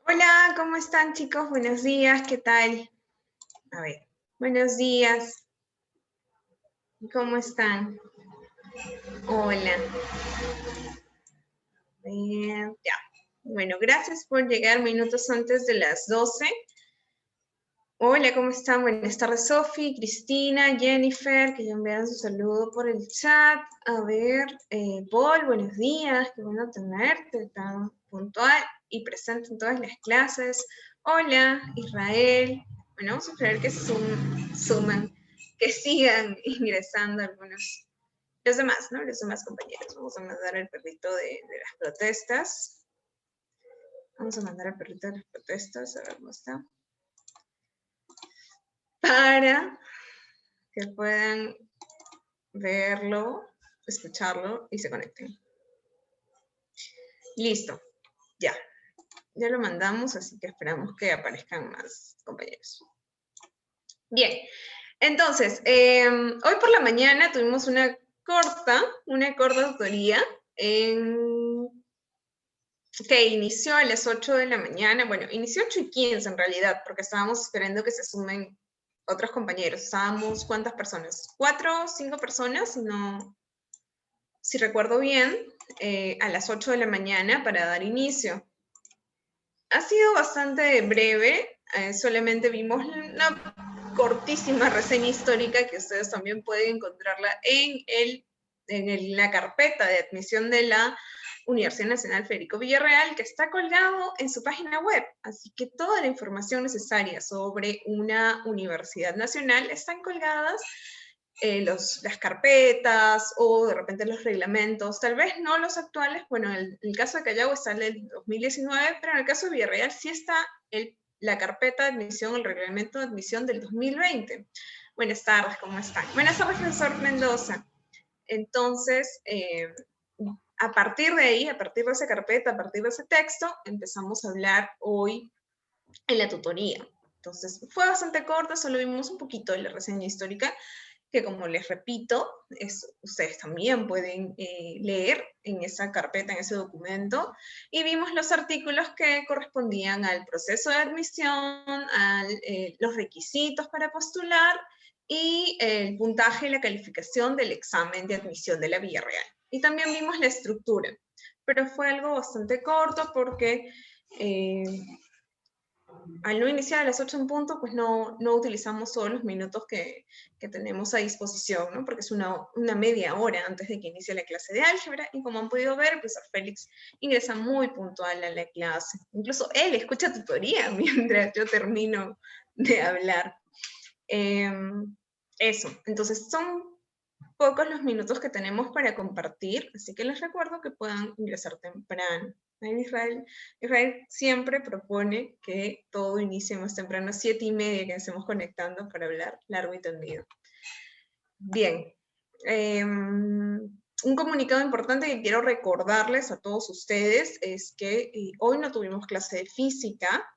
Hola, ¿cómo están chicos? Buenos días, ¿qué tal? A ver, buenos días, ¿cómo están? Hola. Ya. Bueno, gracias por llegar minutos antes de las 12. Hola, ¿cómo están? Buenas tardes, Sofi, Cristina, Jennifer, que ya enviaron su saludo por el chat. A ver, Paul, buenos días, qué bueno tenerte tan puntual y presente en todas las clases. Hola, Israel. Bueno, vamos a esperar que suman, que sigan ingresando algunos, los demás, ¿no? Los demás compañeros. Vamos a mandar al perrito de las protestas. Vamos a mandar al perrito de las protestas, a ver cómo está. Para que puedan verlo, escucharlo y se conecten. Listo, ya. Ya lo mandamos, así que esperamos que aparezcan más compañeros. Bien, entonces, hoy por la mañana tuvimos una corta autoría que inició a las 8 de la mañana. Bueno, inició 8:15 en realidad, porque estábamos esperando que se sumen otros compañeros. Estábamos, ¿cuántas personas? 4 o 5 personas, si recuerdo bien, a las 8 de la mañana para dar inicio. Ha sido bastante breve, solamente vimos una cortísima reseña histórica que ustedes también pueden encontrarla en la carpeta de admisión de la Universidad Nacional Federico Villarreal, que está colgado en su página web. Así que toda la información necesaria sobre una universidad nacional están colgadas, las carpetas o de repente los reglamentos, tal vez no los actuales. Bueno, el caso de Callao está en el 2019, pero en el caso de Villarreal sí está la carpeta de admisión, el reglamento de admisión del 2020. Buenas tardes, ¿cómo están? Buenas tardes, profesor Mendoza. Entonces, a partir de ahí, a partir de esa carpeta, a partir de ese texto, empezamos a hablar hoy en la tutoría. Entonces, fue bastante corta, solo vimos un poquito de la reseña histórica, que como les repito, ustedes también pueden leer en esa carpeta, en ese documento, y vimos los artículos que correspondían al proceso de admisión, a los requisitos para postular y el puntaje y la calificación del examen de admisión de la Villarreal. Y también vimos la estructura, pero fue algo bastante corto porque al no iniciar a las 8 en punto, pues no utilizamos todos los minutos que tenemos a disposición, ¿no? Porque es una media hora antes de que inicie la clase de álgebra, y como han podido ver, el profesor Félix ingresa muy puntual a la clase. Incluso él escucha tutoría mientras yo termino de hablar. Eso, entonces son pocos los minutos que tenemos para compartir, así que les recuerdo que puedan ingresar temprano. Israel siempre propone que todo inicie más temprano, 7:30 que estemos conectando para hablar largo y tendido. Bien, un comunicado importante que quiero recordarles a todos ustedes es que hoy no tuvimos clase de física,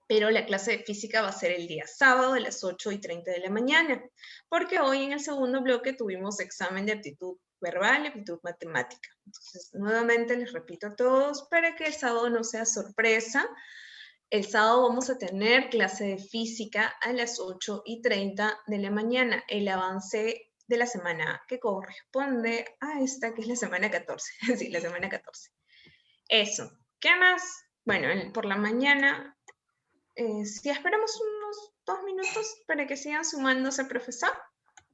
pero la clase de física va a ser el día sábado a las 8:30 de la mañana, porque hoy en el segundo bloque tuvimos examen de aptitud verbal y aptitud matemática. Entonces, nuevamente les repito a todos, para que el sábado no sea sorpresa, el sábado vamos a tener clase de física a las 8:30 de la mañana, el avance de la semana que corresponde a esta, que es la semana 14. Sí, la semana 14. Eso. ¿Qué más? Bueno, por la mañana, si esperamos unos 2 minutos para que sigan sumándose, profesor.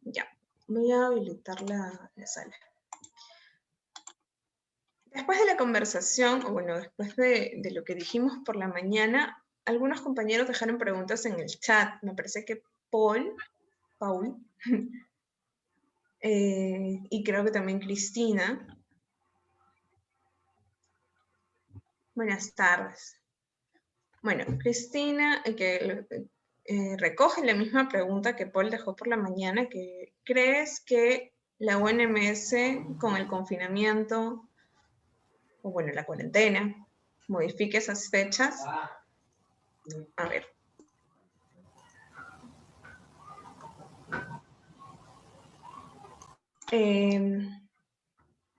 Ya, voy a habilitar la sala. Después de la conversación, o bueno, después de lo que dijimos por la mañana, algunos compañeros dejaron preguntas en el chat. Me parece que Paul, y creo que también Cristina. Buenas tardes. Bueno, Cristina, que recoge la misma pregunta que Paul dejó por la mañana, que ¿crees que la UNMS con el confinamiento, o bueno, la cuarentena, modifique esas fechas? A ver.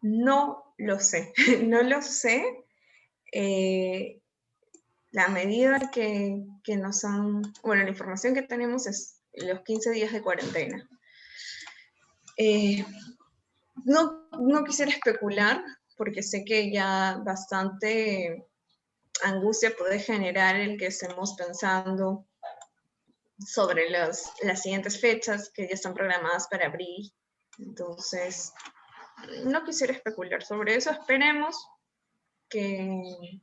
No lo sé, no lo sé. la medida que nos han, bueno, la información que tenemos es los 15 días de cuarentena. No quisiera especular, porque sé que ya bastante angustia puede generar el que estemos pensando sobre las siguientes fechas que ya están programadas para abril. Entonces, no quisiera especular sobre eso. Esperemos que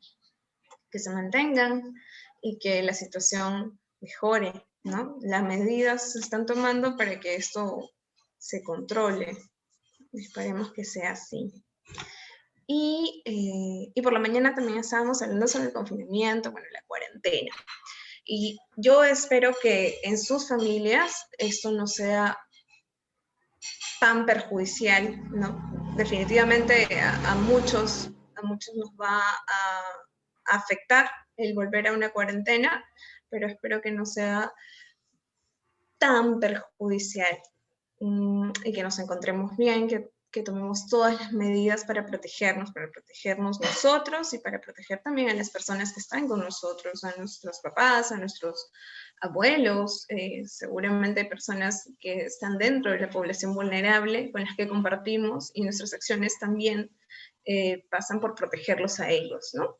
se mantengan y que la situación mejore, ¿no? Las medidas se están tomando para que esto se controle. Esperemos que sea así. Y por la mañana también estábamos hablando sobre el confinamiento, bueno, la cuarentena. Y yo espero que en sus familias esto no sea tan perjudicial, ¿no? Definitivamente a muchos nos va a afectar el volver a una cuarentena, pero espero que no sea tan perjudicial y que nos encontremos bien, que tomemos todas las medidas para protegernos nosotros y para proteger también a las personas que están con nosotros, a nuestros papás, a nuestros abuelos, seguramente hay personas que están dentro de la población vulnerable con las que compartimos y nuestras acciones también pasan por protegerlos a ellos, ¿no?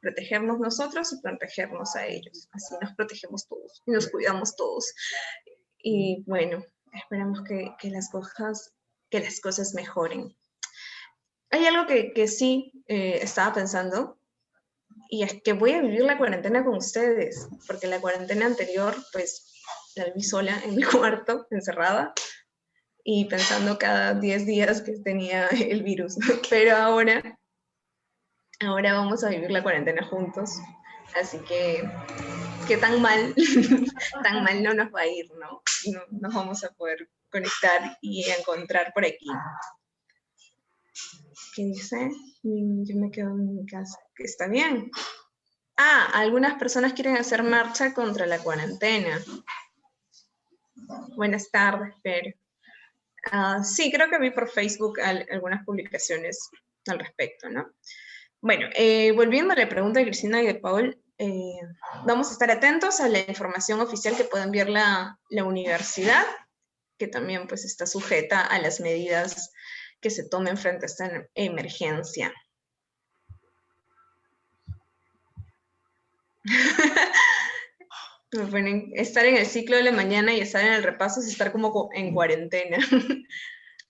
Protegernos nosotros y protegernos a ellos. Así nos protegemos todos y nos cuidamos todos. Y bueno, esperamos que las cosas mejoren. Hay algo que sí estaba pensando, y es que voy a vivir la cuarentena con ustedes, porque la cuarentena anterior, pues, la viví sola en mi cuarto, encerrada, y pensando cada 10 días que tenía el virus. Pero ahora vamos a vivir la cuarentena juntos, así que tan mal, tan mal no nos va a ir, ¿no? No nos vamos a poder conectar y encontrar por aquí. ¿Qué dice? Yo me quedo en mi casa. Está bien. Algunas personas quieren hacer marcha contra la cuarentena. Buenas tardes, Fer. Sí, creo que vi por Facebook algunas publicaciones al respecto, ¿no? Bueno, volviendo a la pregunta de Cristina y de Paul, vamos a estar atentos a la información oficial que pueda enviar la universidad, que también pues está sujeta a las medidas que se tomen frente a esta emergencia. Me ponen, estar en el ciclo de la mañana y estar en el repaso es estar como en cuarentena.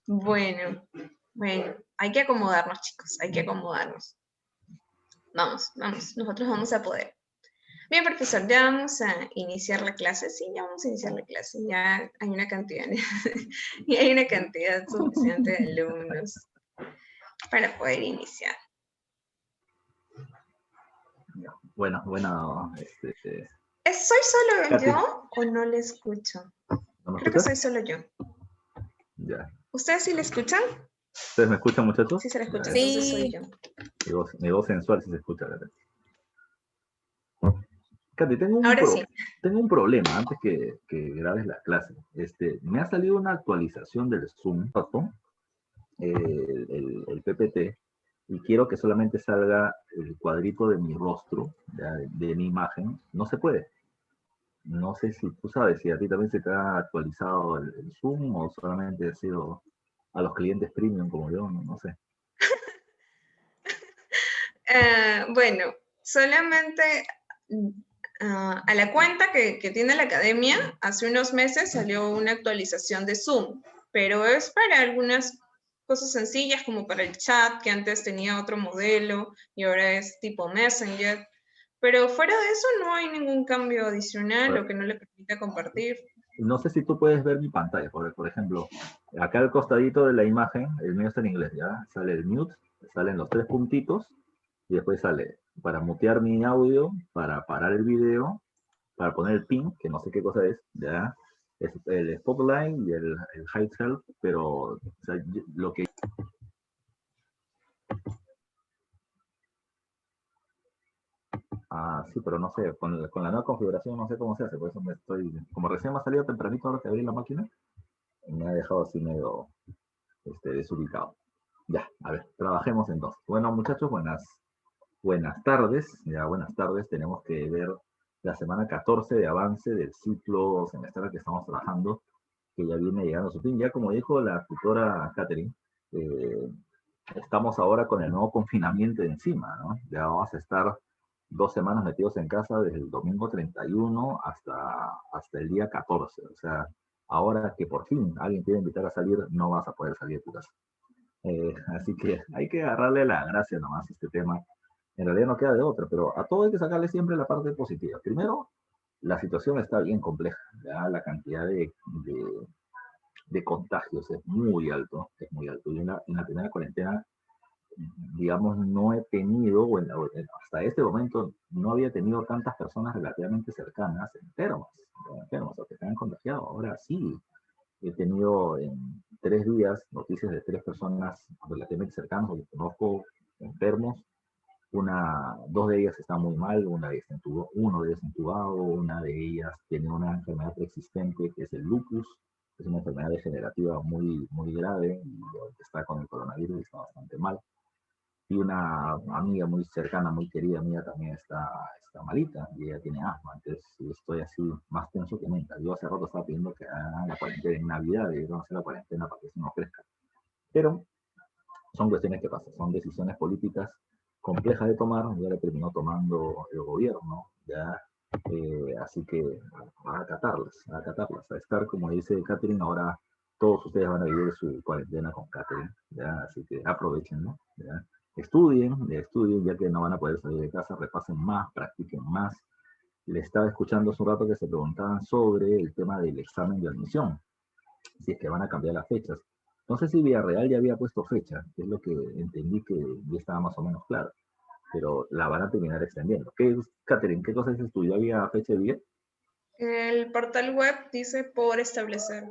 Bueno, hay que acomodarnos, chicos, hay que acomodarnos. Vamos, nosotros vamos a poder. Bien, profesor, ya vamos a iniciar la clase. Sí, ya vamos a iniciar la clase. Ya hay una cantidad, y hay una cantidad suficiente de alumnos para poder iniciar. Bueno, ¿Soy solo Katy, yo o no le escucho? ¿No Creo que soy solo yo. Ya. ¿Ustedes sí le escuchan? ¿Ustedes me escuchan, muchachos? Sí se le escucha, ya, entonces soy yo. Mi voz sensual sí se escucha, ¿verdad? Katy, tengo un problema antes que grabes la clase. Me ha salido una actualización del Zoom, el PPT, y quiero que solamente salga el cuadrito de mi rostro, de mi imagen. No se puede. No sé si tú sabes si a ti también se te ha actualizado el Zoom o solamente ha sido a los clientes premium como yo, no sé. Bueno, solamente a la cuenta que tiene la academia, hace unos meses salió una actualización de Zoom, pero es para algunas cosas sencillas como para el chat, que antes tenía otro modelo y ahora es tipo Messenger. Pero fuera de eso no hay ningún cambio adicional o que no le permita compartir. No sé si tú puedes ver mi pantalla, por ejemplo, acá al costadito de la imagen, el mío está en inglés, ¿ya? Sale el mute, salen los 3 puntitos, y después sale para mutear mi audio, para parar el video, para poner el pin, que no sé qué cosa es, ¿ya? Es el spotlight y el hide help, pero o sea, lo que... Sí, pero no sé, con la nueva configuración no sé cómo se hace, por eso me estoy... Como recién me ha salido tempranito ahora que abrí la máquina, me ha dejado así medio desubicado. Ya, a ver, trabajemos entonces. Bueno, muchachos, buenas Buenas tardes, ya buenas tardes. Tenemos que ver la semana 14 de avance del ciclo semestral que estamos trabajando, que ya viene llegando a su fin. Ya como dijo la tutora Catherine, eh, estamos ahora con el nuevo confinamiento encima, ¿no? Ya vamos a estar 2 semanas metidos en casa desde el domingo 31 hasta el día 14. O sea, ahora que por fin alguien te va a invitar a salir, no vas a poder salir de tu casa. Así que hay que agarrarle la gracia nomás a este tema. En realidad no queda de otra, pero a todo hay que sacarle siempre la parte positiva. Primero, la situación está bien compleja. Ya la cantidad de contagios es muy alto, es muy alto. Y en la primera cuarentena, digamos, no he tenido, hasta este momento, no había tenido tantas personas relativamente cercanas enfermas o que se han contagiado. Ahora sí, he tenido en 3 días noticias de 3 personas relativamente cercanas o que conozco enfermos. Dos de ellas están muy mal, uno de ellas entubado, una de ellas tiene una enfermedad preexistente que es el lupus, es una enfermedad degenerativa muy, muy grave y está con el coronavirus y está bastante mal. Y una amiga muy cercana, muy querida mía también está malita y ella tiene asma, entonces estoy así más tenso que nunca. Yo hace rato estaba pidiendo que hagan la cuarentena en Navidad y vamos a hacer la cuarentena para que se nos crezca. Pero son cuestiones que pasan, son decisiones políticas complejas de tomar, ya la terminó tomando el gobierno, ya, así que a acatarlas, a estar, como dice Catherine, ahora todos ustedes van a vivir su cuarentena con Catherine, ya, así que aprovechen, ¿no? Ya. Estudien, ya que no van a poder salir de casa, repasen más, practiquen más. Le estaba escuchando hace un rato que se preguntaban sobre el tema del examen de admisión, si es que van a cambiar las fechas. No sé si Villarreal ya había puesto fecha, que es lo que entendí que ya estaba más o menos claro, pero la van a terminar extendiendo. Catherine, qué cosa dices tú? ¿Ya había fecha de día? El portal web dice por establecer.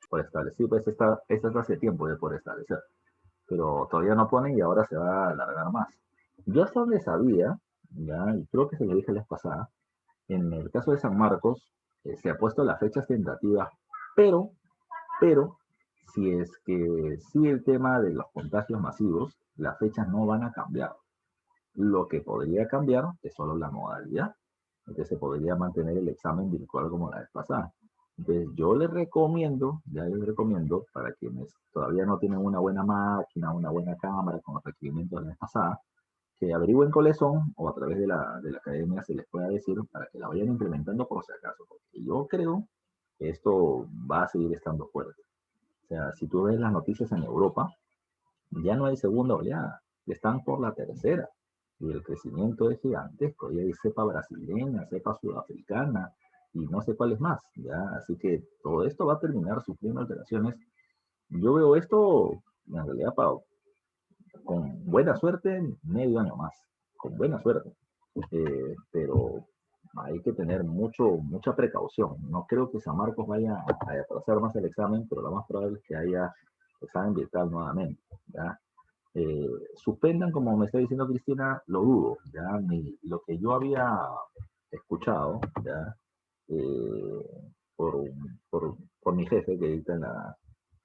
Por establecer, sí, pues esta es hace tiempo de por establecer, pero todavía no ponen y ahora se va a alargar más. Yo hasta donde sabía, ya, y creo que se lo dije la vez pasada, en el caso de San Marcos, se ha puesto las fechas tentativas, pero Pero si es que sí el tema de los contagios masivos, las fechas no van a cambiar. Lo que podría cambiar es solo la modalidad. Entonces se podría mantener el examen virtual como la vez pasada. Entonces yo les recomiendo para quienes todavía no tienen una buena máquina, una buena cámara con los requerimientos de la vez pasada, que averigüen cuáles son o a través de la academia se les pueda decir para que la vayan implementando por si acaso. Porque yo creo que esto va a seguir estando fuerte. O sea, si tú ves las noticias en Europa, ya no hay segunda oleada, están por la tercera. Y el crecimiento es gigantesco. Y hay cepa brasileña, cepa sudafricana y no sé cuáles más. ¿Ya? Así que todo esto va a terminar sufriendo alteraciones. Yo veo esto en realidad con buena suerte, medio año más. Con buena suerte. Pero hay que tener mucha precaución. No creo que San Marcos vaya a atrasar más el examen, pero lo más probable es que haya examen virtual nuevamente. ¿Ya? Suspendan, como me está diciendo Cristina, lo dudo. ¿Ya? Lo que yo había escuchado, ¿ya? Por, por mi jefe, que edita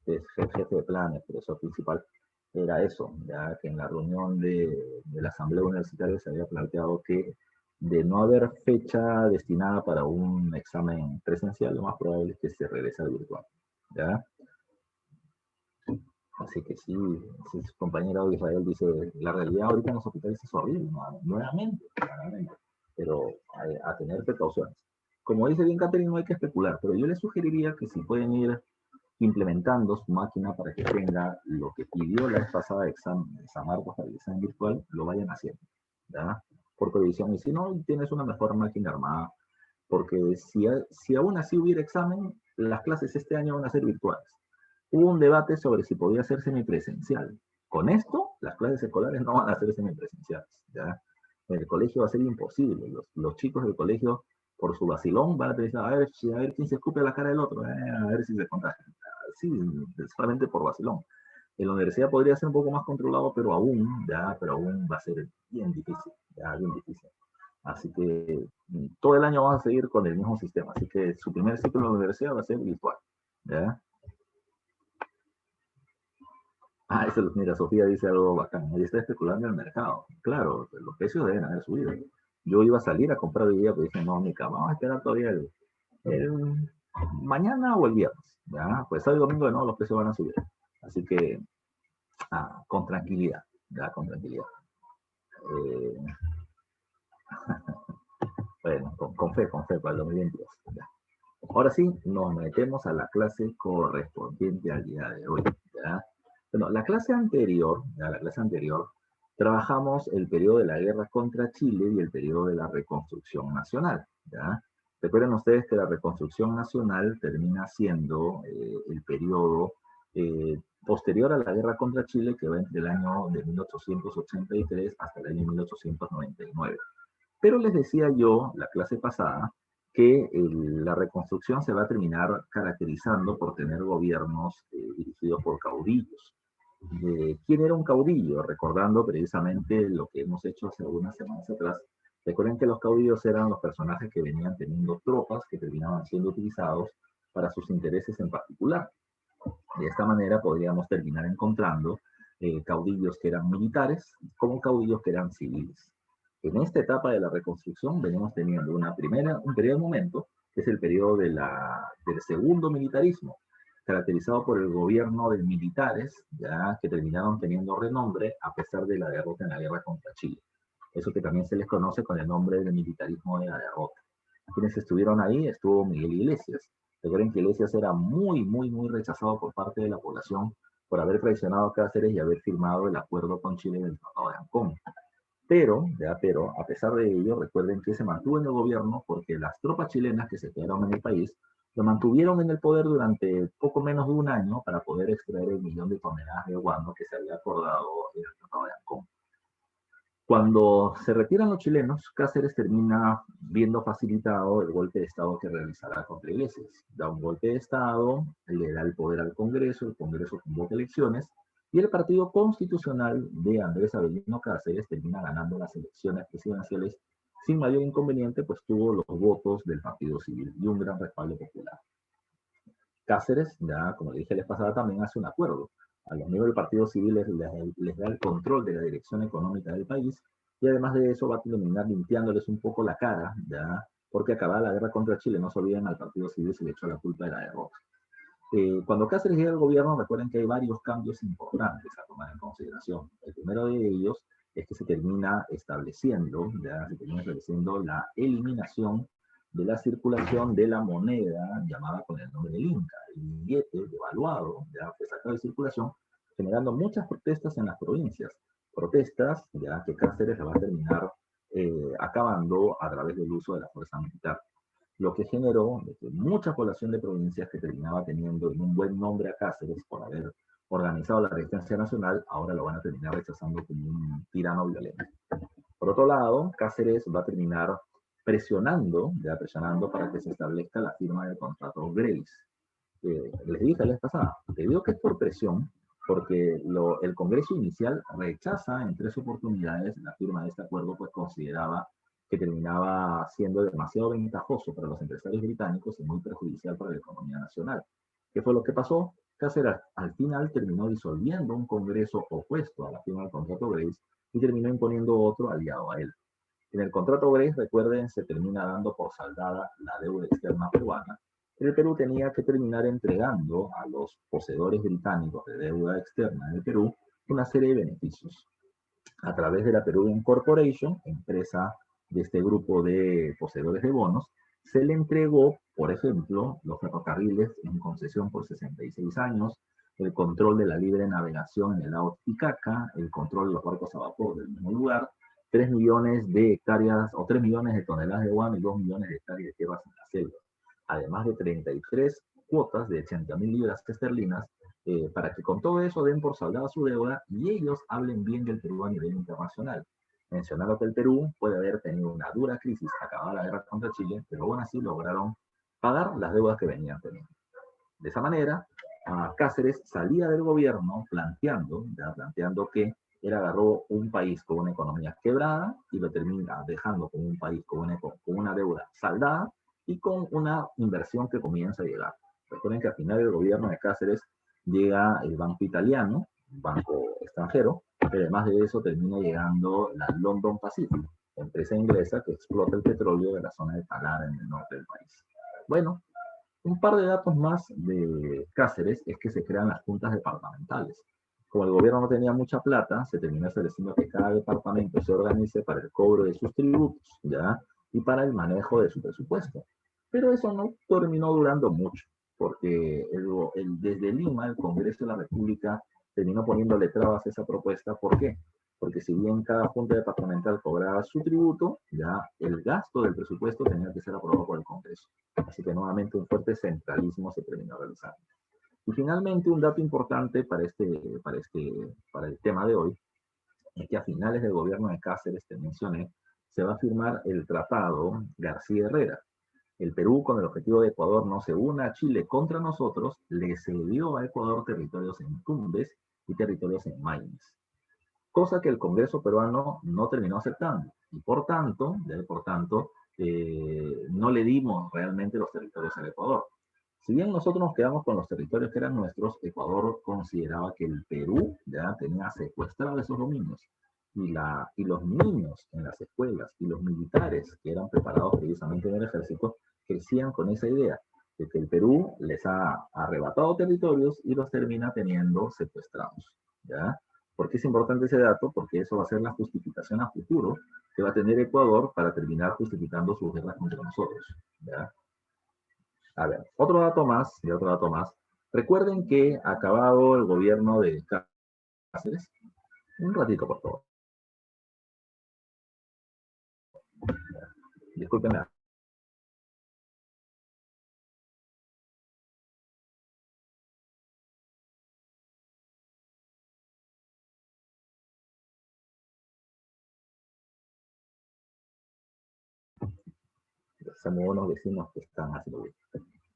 que es el jefe de planes, profesor principal, era eso, ya que en la reunión de la Asamblea Universitaria se había planteado que de no haber fecha destinada para un examen presencial, lo más probable es que se regrese al virtual. ¿Ya? Así que sí, si su compañero Israel dice, la realidad ahorita en los hospitales es horrible, nuevamente, pero a tener precauciones. Como dice bien Catherine, no hay que especular, pero yo les sugeriría que si pueden ir implementando su máquina para que tenga lo que pidió la vez pasada de San Marcos para el examen virtual, lo vayan haciendo, ¿ya? Por previsión. Y si no, tienes una mejor máquina armada, porque si aún así hubiera examen, las clases este año van a ser virtuales. Hubo un debate sobre si podía ser semipresencial. Con esto, las clases escolares no van a ser semipresenciales, ¿ya? En el colegio va a ser imposible. Los chicos del colegio, por su vacilón, van a tener a ver quién se escupe a la cara del otro, a ver si se contagia. Sí, solamente por vacilón. En la universidad podría ser un poco más controlado, pero aún va a ser bien difícil, ya bien difícil. Así que todo el año vamos a seguir con el mismo sistema. Así que su primer ciclo en la universidad va a ser virtual, ¿ya? Ah, eso, mira, Sofía dice algo bacán. Ella está especulando en el mercado. Claro, los precios deben haber subido. Yo iba a salir a comprar hoy día, pero dije, no, Mica, vamos a esperar todavía el mañana o el viernes. ¿Ya? Pues sábado y domingo de nuevo los precios van a subir. Así que, con tranquilidad, ya, con tranquilidad. Eh, bueno, con fe para el 2022. Ya. Ahora sí, nos metemos a la clase correspondiente al día de hoy. ¿Ya? Bueno, la clase anterior, trabajamos el periodo de la guerra contra Chile y el periodo de la reconstrucción nacional. ¿Ya? Recuerden ustedes que la reconstrucción nacional termina siendo el periodo posterior a la guerra contra Chile, que va entre el año de 1883 hasta el año 1899. Pero les decía yo la clase pasada que la reconstrucción se va a terminar caracterizando por tener gobiernos dirigidos por caudillos. ¿Quién era un caudillo? Recordando precisamente lo que hemos hecho hace algunas semanas atrás. Recuerden que los caudillos eran los personajes que venían teniendo tropas que terminaban siendo utilizados para sus intereses en particular. De esta manera podríamos terminar encontrando caudillos que eran militares como caudillos que eran civiles. En esta etapa de la reconstrucción venimos teniendo un primer momento, que es el periodo del segundo militarismo, caracterizado por el gobierno de militares, ya que terminaron teniendo renombre a pesar de la derrota en la guerra contra Chile. Eso que también se les conoce con el nombre de militarismo de la derrota. Quienes estuvieron ahí estuvo Miguel Iglesias. Recuerden que Iglesias era muy rechazado por parte de la población por haber traicionado a Cáceres y haber firmado el acuerdo con Chile del Tratado de Ancón. Pero, a pesar de ello, recuerden que se mantuvo en el gobierno porque las tropas chilenas que se quedaron en el país lo mantuvieron en el poder durante poco menos de un año para poder extraer el 1.000.000 de toneladas de guano que se había acordado en el Tratado de Ancón. Cuando se retiran los chilenos, Cáceres termina viendo facilitado el golpe de Estado que realizará contra Iglesias. Da un golpe de Estado, le da el poder al Congreso, el Congreso convoca elecciones, y el Partido Constitucional de Andrés Avelino Cáceres termina ganando las elecciones presidenciales sin mayor inconveniente, pues tuvo los votos del Partido Civil y un gran respaldo popular. Cáceres, ya como le dije les pasada, también hace un acuerdo. A los miembros del Partido Civil les da el control de la dirección económica del país y además de eso va a terminar limpiándoles un poco la cara, ya porque acabada la guerra contra Chile, no se olviden, al Partido Civil se le echó la culpa de la derrota. Cuando Cáceres llega al gobierno, recuerden que hay varios cambios importantes a tomar en consideración. El primero de ellos es que se termina estableciendo la eliminación de la circulación de la moneda llamada con el nombre del Inca, el billete devaluado, ya fue sacado de circulación, generando muchas protestas en las provincias. Protestas ya que Cáceres la va a terminar acabando a través del uso de la fuerza militar, lo que generó que mucha población de provincias que terminaba teniendo un buen nombre a Cáceres por haber organizado la resistencia nacional, ahora lo van a terminar rechazando como un tirano violento. Por otro lado, Cáceres va a terminar presionando para que se establezca la firma del contrato Grace. Les dije la vez pasada, debido a que es por presión, porque el Congreso inicial rechaza en 3 oportunidades la firma de este acuerdo, pues consideraba que terminaba siendo demasiado ventajoso para los empresarios británicos y muy perjudicial para la economía nacional. ¿Qué fue lo que pasó? Cáceres al final terminó disolviendo un Congreso opuesto a la firma del contrato Grace y terminó imponiendo otro aliado a él. En el contrato Grace, recuerden, se termina dando por saldada la deuda externa peruana. El Perú tenía que terminar entregando a los poseedores británicos de deuda externa en el Perú una serie de beneficios. A través de la Peruvian Corporation, empresa de este grupo de poseedores de bonos, se le entregó, por ejemplo, los ferrocarriles en concesión por 66 años, el control de la libre navegación en el lago Titicaca, el control de los barcos a vapor del mismo lugar, 3 millones de hectáreas o 3 millones de toneladas de guano y 2 millones de hectáreas de tierras en la selva, además de 33 cuotas de 80.000 libras esterlinas para que con todo eso den por saldada su deuda y ellos hablen bien del Perú a nivel internacional. Mencionando que el Perú puede haber tenido una dura crisis acabada la guerra contra Chile, pero aún así lograron pagar las deudas que venían teniendo. De esa manera, Cáceres salía del gobierno planteando que él agarró un país con una economía quebrada y lo termina dejando con un país con una deuda saldada y con una inversión que comienza a llegar. Recuerden que al final del gobierno de Cáceres llega el Banco Italiano, banco extranjero, pero además de eso termina llegando la London Pacific, empresa inglesa que explota el petróleo de la zona de Talara en el norte del país. Bueno, un par de datos más de Cáceres es que se crean las juntas departamentales. Como el gobierno no tenía mucha plata, se terminó estableciendo que cada departamento se organice para el cobro de sus tributos, ¿ya? Y para el manejo de su presupuesto. Pero eso no terminó durando mucho, porque desde Lima, el Congreso de la República terminó poniéndole trabas a esa propuesta. ¿Por qué? Porque si bien cada junta departamental cobraba su tributo, ya el gasto del presupuesto tenía que ser aprobado por el Congreso. Así que nuevamente un fuerte centralismo se terminó realizando. Y finalmente, un dato importante para el tema de hoy es que a finales del gobierno de Cáceres, te mencioné, se va a firmar el tratado García Herrera. El Perú, con el objetivo de Ecuador no se una a Chile contra nosotros, le cedió a Ecuador territorios en Tumbes y territorios en Maynes, cosa que el Congreso peruano no terminó aceptando. Y por tanto, no le dimos realmente los territorios al Ecuador. Si bien nosotros nos quedamos con los territorios que eran nuestros, Ecuador consideraba que el Perú ya tenía secuestrados esos dominios. Y los niños en las escuelas y los militares que eran preparados precisamente en el ejército crecían con esa idea de que el Perú les ha arrebatado territorios y los termina teniendo secuestrados, ¿ya? ¿Por qué es importante ese dato? Porque eso va a ser la justificación a futuro que va a tener Ecuador para terminar justificando sus guerras contra nosotros, ¿ya? A ver, otro dato más, y otro dato más. Recuerden que acabado el gobierno de Cáceres, un ratito por favor. Discúlpenme. Somos unos vecinos que están haciendo bien.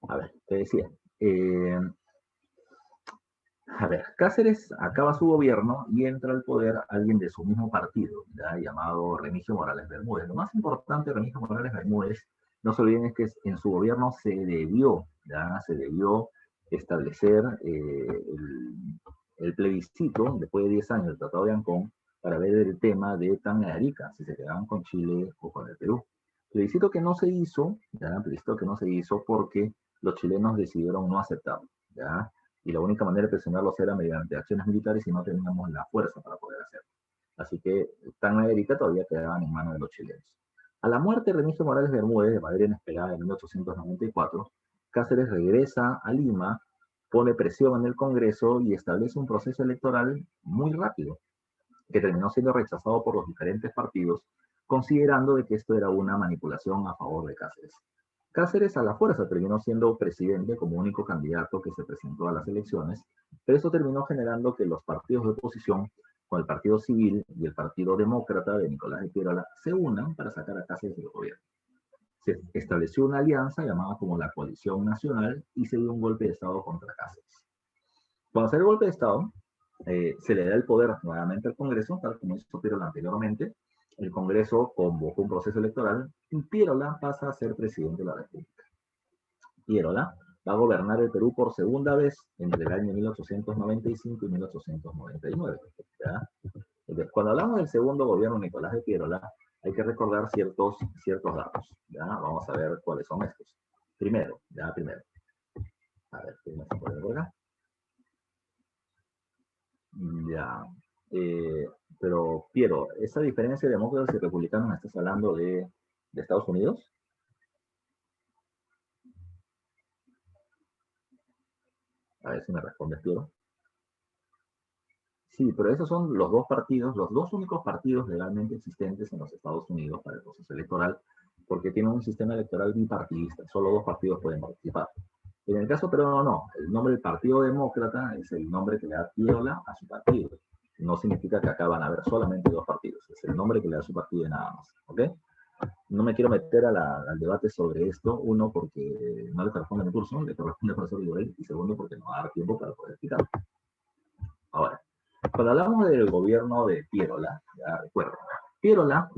A ver, te decía. A ver, Cáceres acaba su gobierno y entra al poder alguien de su mismo partido, ¿ya? Llamado Remigio Morales Bermúdez. Lo más importante de Remigio Morales Bermúdez, no se olviden, es que en su gobierno se debió establecer el plebiscito, después de 10 años del Tratado de Ancón, para ver el tema de Tacna y Arica, si se quedaban con Chile o con el Perú. Plebiscito que no se hizo, ¿ya? Plebiscito que no se hizo porque los chilenos decidieron no aceptarlo, ¿ya? Y la única manera de presionarlos era mediante acciones militares y no teníamos la fuerza para poder hacerlo. Así que Tacna y Arica todavía quedaban en manos de los chilenos. A la muerte de Remigio Morales Bermúdez, de manera inesperada en 1894, Cáceres regresa a Lima, pone presión en el Congreso y establece un proceso electoral muy rápido, que terminó siendo rechazado por los diferentes partidos, considerando de que esto era una manipulación a favor de Cáceres. Cáceres a la fuerza terminó siendo presidente como único candidato que se presentó a las elecciones, pero eso terminó generando que los partidos de oposición, con el Partido Civil y el Partido Demócrata de Nicolás de Piérola, se unan para sacar a Cáceres del gobierno. Se estableció una alianza llamada como la Coalición Nacional y se dio un golpe de Estado contra Cáceres. Cuando se da el golpe de Estado, se le da el poder nuevamente al Congreso, tal como hizo Piérola anteriormente. El Congreso convocó un proceso electoral y Piérola pasa a ser presidente de la República. Piérola va a gobernar el Perú por segunda vez entre el año 1895 y 1899. ¿Ya? Entonces, cuando hablamos del segundo gobierno de Nicolás de Piérola, hay que recordar ciertos datos. ¿Ya? Vamos a ver cuáles son estos. Primero. A ver, ¿qué me se puede ver acá? Ya. Pero, Piero, ¿esa diferencia de demócratas y republicanos me estás hablando de Estados Unidos? A ver si me respondes, Piero. Sí, pero esos son los dos partidos, los dos únicos partidos legalmente existentes en los Estados Unidos para el proceso electoral, porque tienen un sistema electoral bipartidista, solo dos partidos pueden participar. En el caso peruano no, el nombre del Partido Demócrata es el nombre que le da Piérola a su partido. No significa que acá van a haber solamente dos partidos, es el nombre que le da su partido y nada más, ¿ok? No me quiero meter al debate sobre esto, uno, porque no le corresponde a mi curso, le corresponde al profesor Igoel, y segundo, porque no va a dar tiempo para poder explicarlo. Ahora, cuando hablamos del gobierno de Piérola, ya recuerdo, Piérola,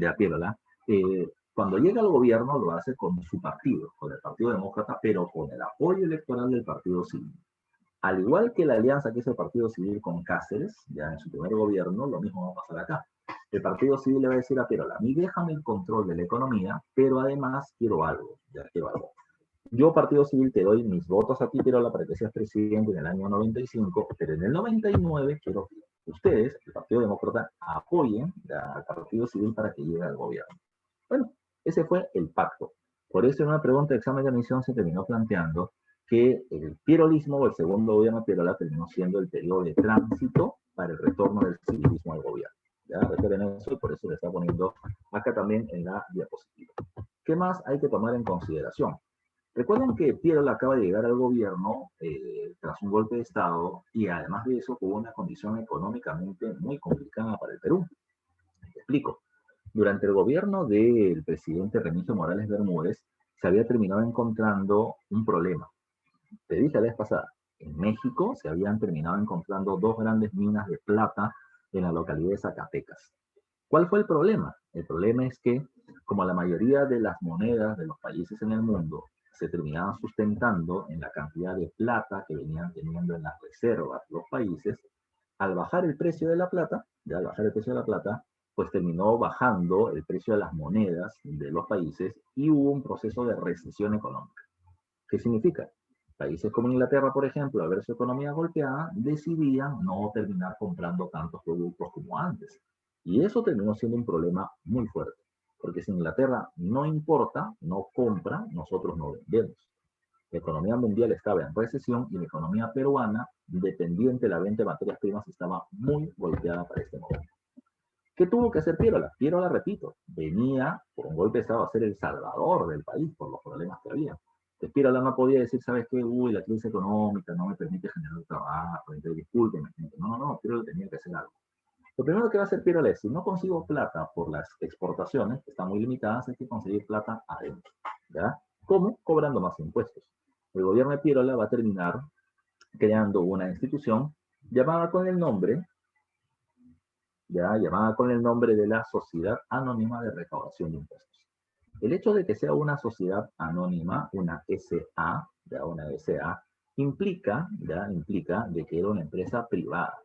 cuando llega al gobierno lo hace con su partido, con el Partido Demócrata, pero con el apoyo electoral del Partido Civil. Al igual que la alianza que hizo el Partido Civil con Cáceres, ya en su primer gobierno, lo mismo va a pasar acá. El Partido Civil le va a decir a Pirola, a mí déjame el control de la economía, pero además quiero algo, ya quiero algo. Yo, Partido Civil, te doy mis votos a ti, Pirola, para que seas presidente en el año 95, pero en el 99 quiero que ustedes, el Partido Demócrata, apoyen al Partido Civil para que llegue al gobierno. Bueno, ese fue el pacto. Por eso en una pregunta de examen de admisión se terminó planteando que el pirolismo o el segundo gobierno de Pirola terminó siendo el periodo de tránsito para el retorno del civilismo al gobierno. Ya refieren eso y por eso le está poniendo acá también en la diapositiva. ¿Qué más hay que tomar en consideración? Recuerden que Pirola acaba de llegar al gobierno tras un golpe de Estado y además de eso hubo una condición económicamente muy complicada para el Perú. Te explico. Durante el gobierno del presidente Remigio Morales Bermúdez se había terminado encontrando un problema. Te dije la vez pasada, en México se habían terminado encontrando dos grandes minas de plata en la localidad de Zacatecas. ¿Cuál fue el problema? El problema es que, como la mayoría de las monedas de los países en el mundo se terminaban sustentando en la cantidad de plata que venían teniendo en las reservas los países, al bajar el precio de la plata, ya al bajar el precio de la plata, pues terminó bajando el precio de las monedas de los países y hubo un proceso de recesión económica. ¿Qué significa? Países como Inglaterra, por ejemplo, al ver su economía golpeada, decidían no terminar comprando tantos productos como antes. Y eso terminó siendo un problema muy fuerte, porque si Inglaterra no importa, no compra, nosotros no vendemos. La economía mundial estaba en recesión y la economía peruana, dependiente de la venta de materias primas, estaba muy golpeada para este momento. ¿Qué tuvo que hacer Pirola? Pirola, repito, venía por un golpe de Estado a ser el salvador del país por los problemas que había. Entonces Pirola no podía decir, ¿sabes qué? Uy, la crisis económica no me permite generar trabajo, entonces discúlpeme. No, Pirola tenía que hacer algo. Lo primero que va a hacer Pirola es, si no consigo plata por las exportaciones, que están muy limitadas, hay que conseguir plata adentro. ¿Ya? ¿Cómo? Cobrando más impuestos. El gobierno de Pirola va a terminar creando una institución llamada con el nombre llamada con el nombre de la Sociedad Anónima de Recaudación de Impuestos. El hecho de que sea una sociedad anónima, una SA, una SA, implica de que era una empresa privada.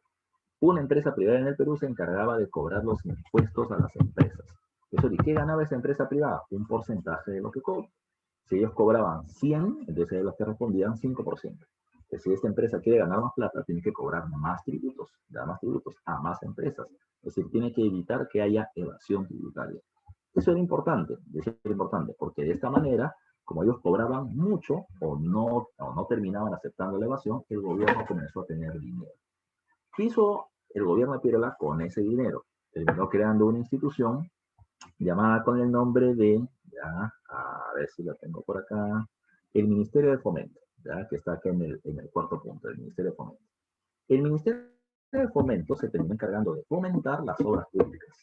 Una empresa privada en el Perú se encargaba de cobrar los impuestos a las empresas. Eso, ¿y qué ganaba esa empresa privada? Un porcentaje de lo que cobra. Si ellos cobraban 100, entonces los que respondían 5%. Que si esta empresa quiere ganar más plata, tiene que cobrar más tributos, dar más tributos a más empresas. Es decir, tiene que evitar que haya evasión tributaria. Eso era importante, porque de esta manera, como ellos cobraban mucho o no terminaban aceptando la evasión, el gobierno comenzó a tener dinero. ¿Qué hizo el gobierno de Pirola con ese dinero? Terminó creando una institución llamada con el nombre de, a ver si la tengo por acá, el Ministerio de Fomento, que está acá en el cuarto punto, el Ministerio de Fomento. El Ministerio de Fomento se terminó encargando de fomentar las obras públicas,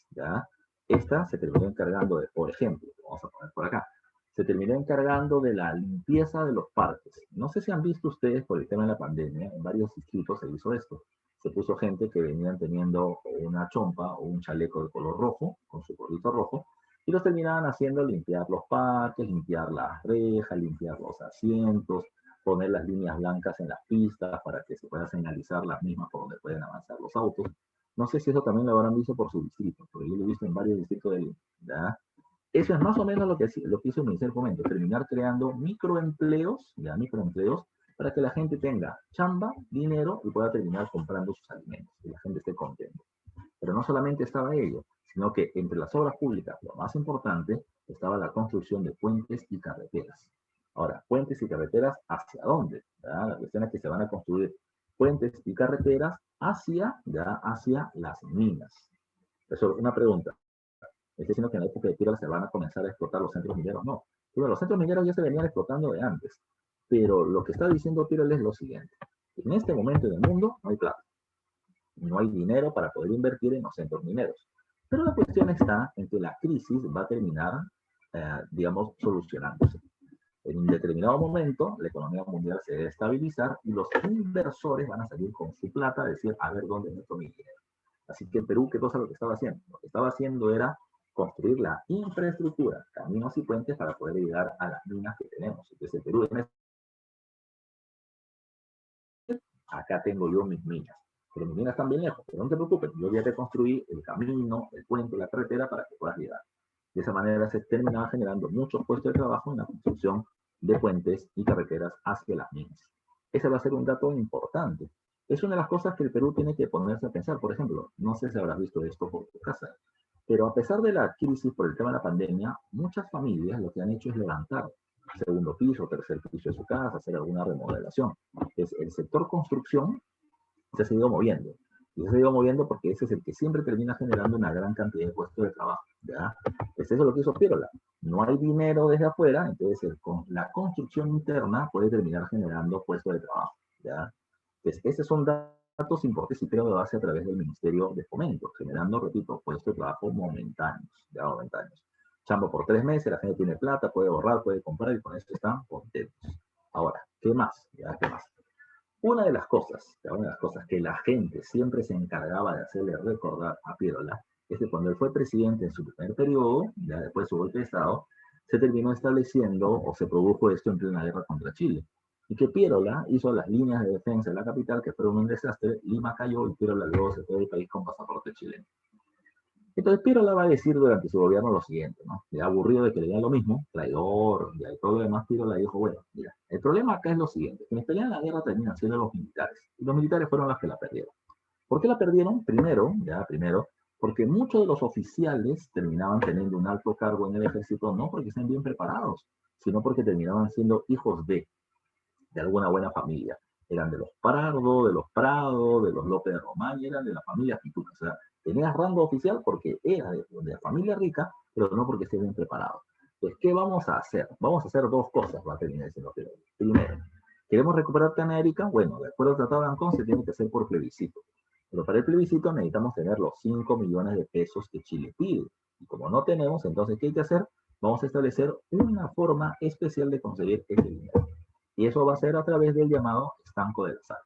Esta se terminó encargando de, por ejemplo, vamos a poner por acá, se terminó encargando de la limpieza de los parques. No sé si han visto ustedes por el tema de la pandemia, en varios distritos se hizo esto. Se puso gente que venían teniendo una chompa o un chaleco de color rojo, con su gorrito rojo, y los terminaban haciendo limpiar los parques, limpiar las rejas, limpiar los asientos, poner las líneas blancas en las pistas para que se pueda señalizar las mismas por donde pueden avanzar los autos. No sé si eso también lo habrán visto por su distrito, porque yo lo he visto en varios distritos de Lima. Eso es más o menos lo que hizo el Ministerio de Fomento, terminar creando microempleos, para que la gente tenga chamba, dinero y pueda terminar comprando sus alimentos, y la gente esté contenta. Pero no solamente estaba ello, sino que entre las obras públicas, lo más importante, estaba la construcción de puentes y carreteras. Ahora, puentes y carreteras, ¿hacia dónde? La cuestión es que se van a construir puentes y carreteras hacia las minas. Eso es una pregunta. ¿Es diciendo que en la época de Pirola se van a comenzar a explotar los centros mineros? No. Pero los centros mineros ya se venían explotando de antes. Pero lo que está diciendo Pirola es lo siguiente. En este momento en el mundo no hay plata. No hay dinero para poder invertir en los centros mineros. Pero la cuestión está en que la crisis va a terminar, solucionándose. En un determinado momento, la economía mundial se debe estabilizar y los inversores van a salir con su plata a decir, a ver dónde meto mi dinero. Así que en Perú, ¿qué cosa lo que estaba haciendo? Lo que estaba haciendo era construir la infraestructura, caminos y puentes para poder llegar a las minas que tenemos. Entonces, el Perú acá tengo yo mis minas. Pero mis minas están bien lejos, pero no te preocupes, yo ya te construí el camino, el puente, la carretera para que puedas llegar. De esa manera se terminaba generando muchos puestos de trabajo en la construcción de puentes y carreteras hacia las minas. Ese va a ser un dato importante. Es una de las cosas que el Perú tiene que ponerse a pensar. Por ejemplo, no sé si habrás visto esto por tu casa, pero a pesar de la crisis por el tema de la pandemia, muchas familias lo que han hecho es levantar segundo piso, tercer piso de su casa, hacer alguna remodelación. El sector construcción se ha seguido moviendo. Y se ha seguido moviendo porque ese es el que siempre termina generando una gran cantidad de puestos de trabajo. ¿Ya? Pues eso es lo que hizo Pirola. No hay dinero desde afuera, entonces la construcción interna puede terminar generando puestos de trabajo. ¿Ya? Pues esos son datos importantes y creo de base a través del Ministerio de Fomento, generando, repito, puestos de trabajo momentáneos. ¿Ya? Momentáneos. Chambo por 3 meses, la gente tiene plata, puede ahorrar, puede comprar y con esto están contentos. Ahora, ¿qué más? ¿Ya? ¿Qué más? Una de las cosas que la gente siempre se encargaba de hacerle recordar a Pirola es que cuando él fue presidente en su primer periodo, ya después de su golpe de Estado, se terminó estableciendo o se produjo esto en plena guerra contra Chile. Y que Pirola hizo las líneas de defensa de la capital, que fueron un desastre, Lima cayó y Pirola luego se fue del país con pasaporte chileno. Entonces Pirola va a decir durante su gobierno lo siguiente, ¿no? Ya aburrido de que le digan lo mismo, traidor, ya y todo lo demás, Pirola dijo, bueno, mira, el problema acá es lo siguiente, quienes pelean la guerra terminan siendo los militares, y los militares fueron los que la perdieron. ¿Por qué la perdieron? Primero, porque muchos de los oficiales terminaban teniendo un alto cargo en el ejército, no porque estén bien preparados, sino porque terminaban siendo hijos de alguna buena familia. Eran de los Pardo, de los Prado, de los López de Román, y eran de la familia Pituca. O sea, tenías rango oficial porque era de la familia rica, pero no porque esté bien preparado. Entonces, ¿qué vamos a hacer? Vamos a hacer dos cosas, va a terminar diciendo. Primero, ¿queremos recuperar América? Bueno, de acuerdo al Tratado de Ancón, se tiene que hacer por plebiscito. Pero para el plebiscito necesitamos tener los 5 millones de pesos que Chile pide. Y como no tenemos, entonces, ¿qué hay que hacer? Vamos a establecer una forma especial de conseguir ese dinero. Y eso va a ser a través del llamado estanco de la sal.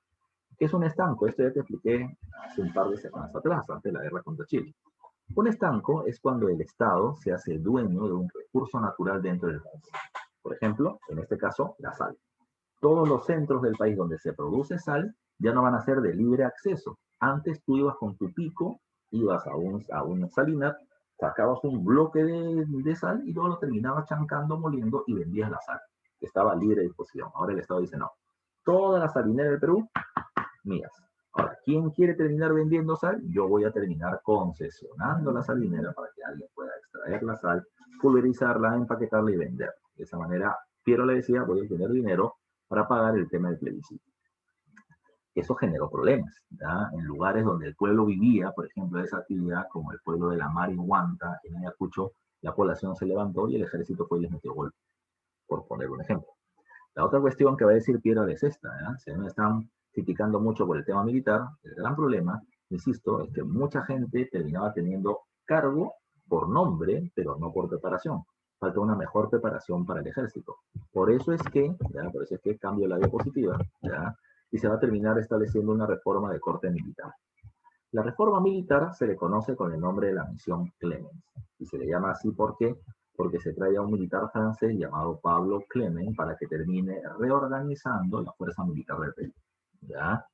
¿Qué es un estanco? Esto ya te expliqué hace un par de semanas atrás, antes de la guerra contra Chile. Un estanco es cuando el Estado se hace dueño de un recurso natural dentro del país. Por ejemplo, en este caso, la sal. Todos los centros del país donde se produce sal ya no van a ser de libre acceso. Antes tú ibas con tu pico, ibas a una salina, sacabas un bloque de sal y luego lo terminabas chancando, moliendo y vendías la sal. Estaba libre de disposición. Ahora el Estado dice no. Toda la salinera del Perú, mías. Ahora, ¿quién quiere terminar vendiendo sal? Yo voy a terminar concesionando la salinera para que alguien pueda extraer la sal, pulverizarla, empaquetarla y venderla. De esa manera, Piero le decía, voy a tener dinero para pagar el tema del plebiscito. Eso generó problemas, ¿ya? En lugares donde el pueblo vivía, por ejemplo, esa actividad, como el pueblo de la Mar y Huanta, en Ayacucho, la población se levantó y el ejército fue y les metió golpe, por poner un ejemplo. La otra cuestión que va a decir Piero es esta, ¿eh? Se me están criticando mucho por el tema militar. El gran problema, insisto, es que mucha gente terminaba teniendo cargo por nombre, pero no por preparación. Falta una mejor preparación para el ejército. Por eso es que, ¿ya? Por eso es que cambio la diapositiva, ¿ya? Y se va a terminar estableciendo una reforma de corte militar. La reforma militar se le conoce con el nombre de la misión Clemens. Y se le llama así porque se trae a un militar francés llamado Pablo Clement para que termine reorganizando la fuerza militar del Perú. ¿Ya?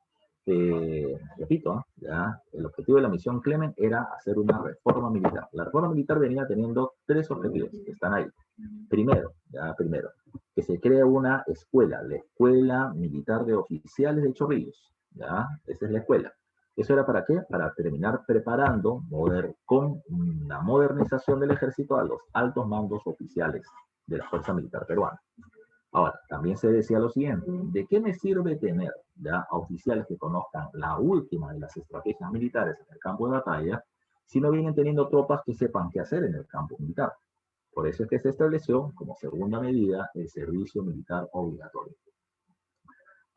Repito, ¿ya? El objetivo de la misión Clement era hacer una reforma militar. La reforma militar venía teniendo 3 objetivos que están ahí. Primero, que se crea una escuela, la Escuela Militar de Oficiales de Chorrillos. ¿Ya? Esa es la escuela. ¿Eso era para qué? Para terminar preparando con la modernización del ejército a los altos mandos oficiales de la Fuerza Militar Peruana. Ahora, también se decía lo siguiente, ¿de qué me sirve tener ya a oficiales que conozcan la última de las estrategias militares en el campo de batalla si no vienen teniendo tropas que sepan qué hacer en el campo militar? Por eso es que se estableció como segunda medida el servicio militar obligatorio.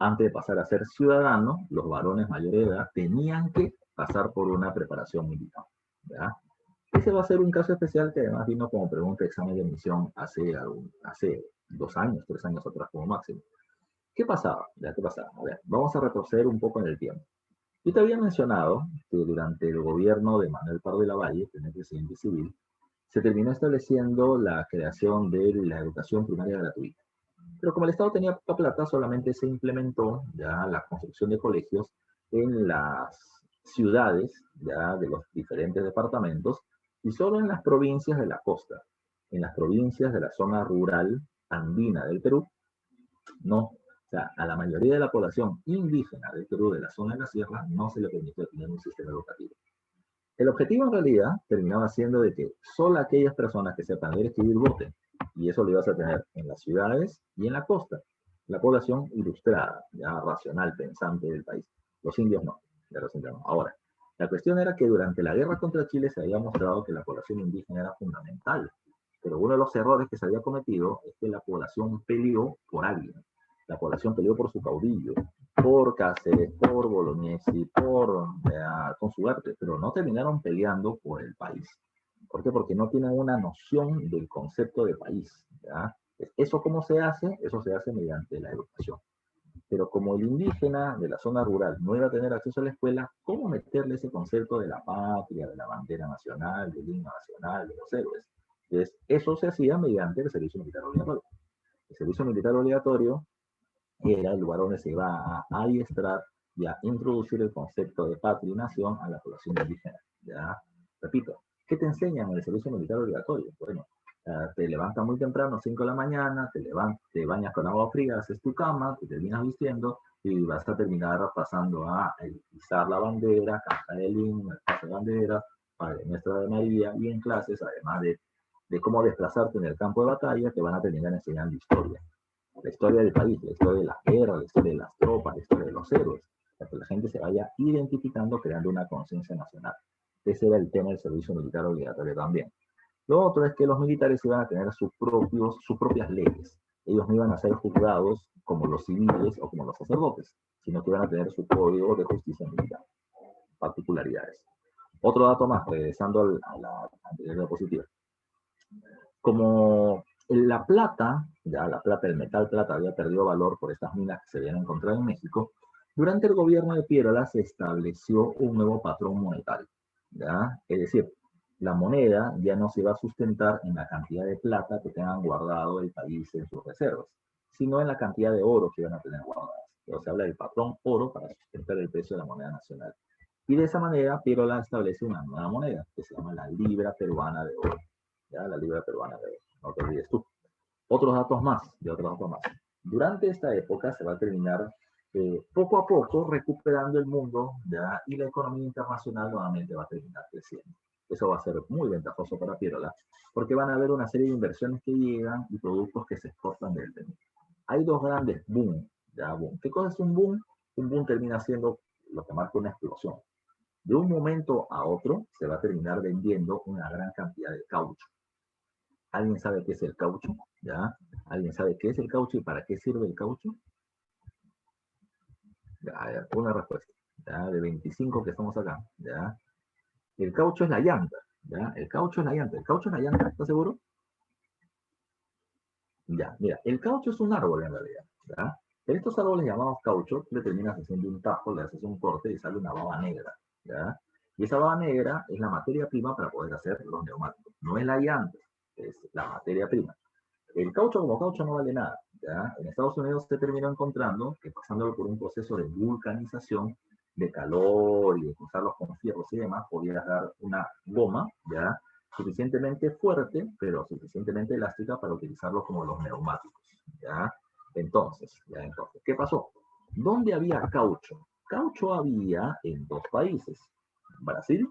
Antes de pasar a ser ciudadanos, los varones mayores de edad tenían que pasar por una preparación militar. ¿Ya? Ese va a ser un caso especial que además vino como pregunta de examen de admisión hace 2 años, 3 años atrás como máximo. ¿Qué pasaba? ¿Qué pasaba? A ver, vamos a retroceder un poco en el tiempo. Yo te había mencionado que durante el gobierno de Manuel Pardo de la Valle, primer presidente civil, se terminó estableciendo la creación de la educación primaria gratuita. Pero como el Estado tenía poca plata, solamente se implementó ya la construcción de colegios en las ciudades ya de los diferentes departamentos y solo en las provincias de la costa, en las provincias de la zona rural andina del Perú, no. O sea, a la mayoría de la población indígena del Perú, de la zona de la sierra, no se le permitió tener un sistema educativo. El objetivo en realidad terminaba siendo de que solo aquellas personas que sepan leer y escribir voten, y eso lo ibas a tener en las ciudades y en la costa. La población ilustrada, ya racional, pensante del país. Los indios no, ya los indios no. Ahora, la cuestión era que durante la guerra contra Chile se había mostrado que la población indígena era fundamental, pero uno de los errores que se había cometido es que la población peleó por alguien. La población peleó por su caudillo, por Cáceres, por Bolognesi, por Consugarte, pero no terminaron peleando por el país. ¿Por qué? Porque no tienen una noción del concepto de país. ¿Ya? ¿Eso cómo se hace? Eso se hace mediante la educación. Pero como el indígena de la zona rural no iba a tener acceso a la escuela, ¿cómo meterle ese concepto de la patria, de la bandera nacional, del himno nacional, de los héroes? Entonces, eso se hacía mediante el servicio militar obligatorio. El servicio militar obligatorio era el lugar donde se iba a adiestrar y a introducir el concepto de patria y nación a la población indígena. ¿Ya? Repito, ¿qué te enseñan en el servicio militar obligatorio? Bueno, te levantas muy temprano, 5 de la mañana, te bañas con agua fría, haces tu cama, te terminas vistiendo y vas a terminar pasando a izar la bandera, cantar el himno, el paso de bandera, Padre Nuestro de María, y en clases, además de cómo desplazarte en el campo de batalla, te van a terminar enseñando historia. La historia del país, la historia de la guerra, la historia de las tropas, la historia de los héroes, para que la gente se vaya identificando, creando una conciencia nacional. Ese era el tema del servicio militar obligatorio también. Lo otro es que los militares iban a tener sus propias leyes. Ellos no iban a ser juzgados como los civiles o como los sacerdotes, sino que iban a tener su código de justicia militar. Particularidades. Otro dato más, regresando a la anterior diapositiva. Como la plata, ya la plata, el metal plata había perdido valor por estas minas que se habían encontrado en México, durante el gobierno de Piérola se estableció un nuevo patrón monetario. ¿Ya? Es decir, la moneda ya no se va a sustentar en la cantidad de plata que tengan guardado el país en sus reservas, sino en la cantidad de oro que van a tener guardadas. Pero se habla del patrón oro para sustentar el precio de la moneda nacional. Y de esa manera, Piérola establece una nueva moneda que se llama la libra peruana de oro. ¿Ya? La libra peruana de oro, no te olvides tú. Otros datos más, y otros datos más. Durante esta época se va a terminar poco a poco recuperando el mundo, ¿ya? Y la economía internacional nuevamente va a terminar creciendo. Eso va a ser muy ventajoso para Piérola, porque van a haber una serie de inversiones que llegan y productos que se exportan del Perú. Hay dos grandes boom, ¿ya? Boom. ¿Qué cosa es un boom? Un boom termina siendo lo que marca una explosión. De un momento a otro se va a terminar vendiendo una gran cantidad de caucho. ¿Alguien sabe qué es el caucho? ¿Ya? ¿Alguien sabe qué es el caucho y para qué sirve el caucho? Ya, una respuesta. ¿Ya? De 25 que estamos acá. ¿Ya? El caucho es la llanta. ¿Ya? El caucho es la llanta. ¿El caucho es la llanta? ¿Estás seguro? Ya, mira, el caucho es un árbol en realidad. ¿Ya? En estos árboles llamados caucho, le terminas haciendo un tajo, le haces un corte y sale una baba negra. ¿Ya? Y esa baba negra es la materia prima para poder hacer los neumáticos. No es la llanta, es la materia prima. El caucho como caucho no vale nada. ¿Ya? En Estados Unidos se terminó encontrando que pasándolo por un proceso de vulcanización, de calor y de cruzarlos con fierros y demás, podías dar una goma, ¿ya? Suficientemente fuerte, pero suficientemente elástica para utilizarlo como los neumáticos. ¿Ya? Entonces, ¿qué pasó? ¿Dónde había caucho? Caucho había en dos países, Brasil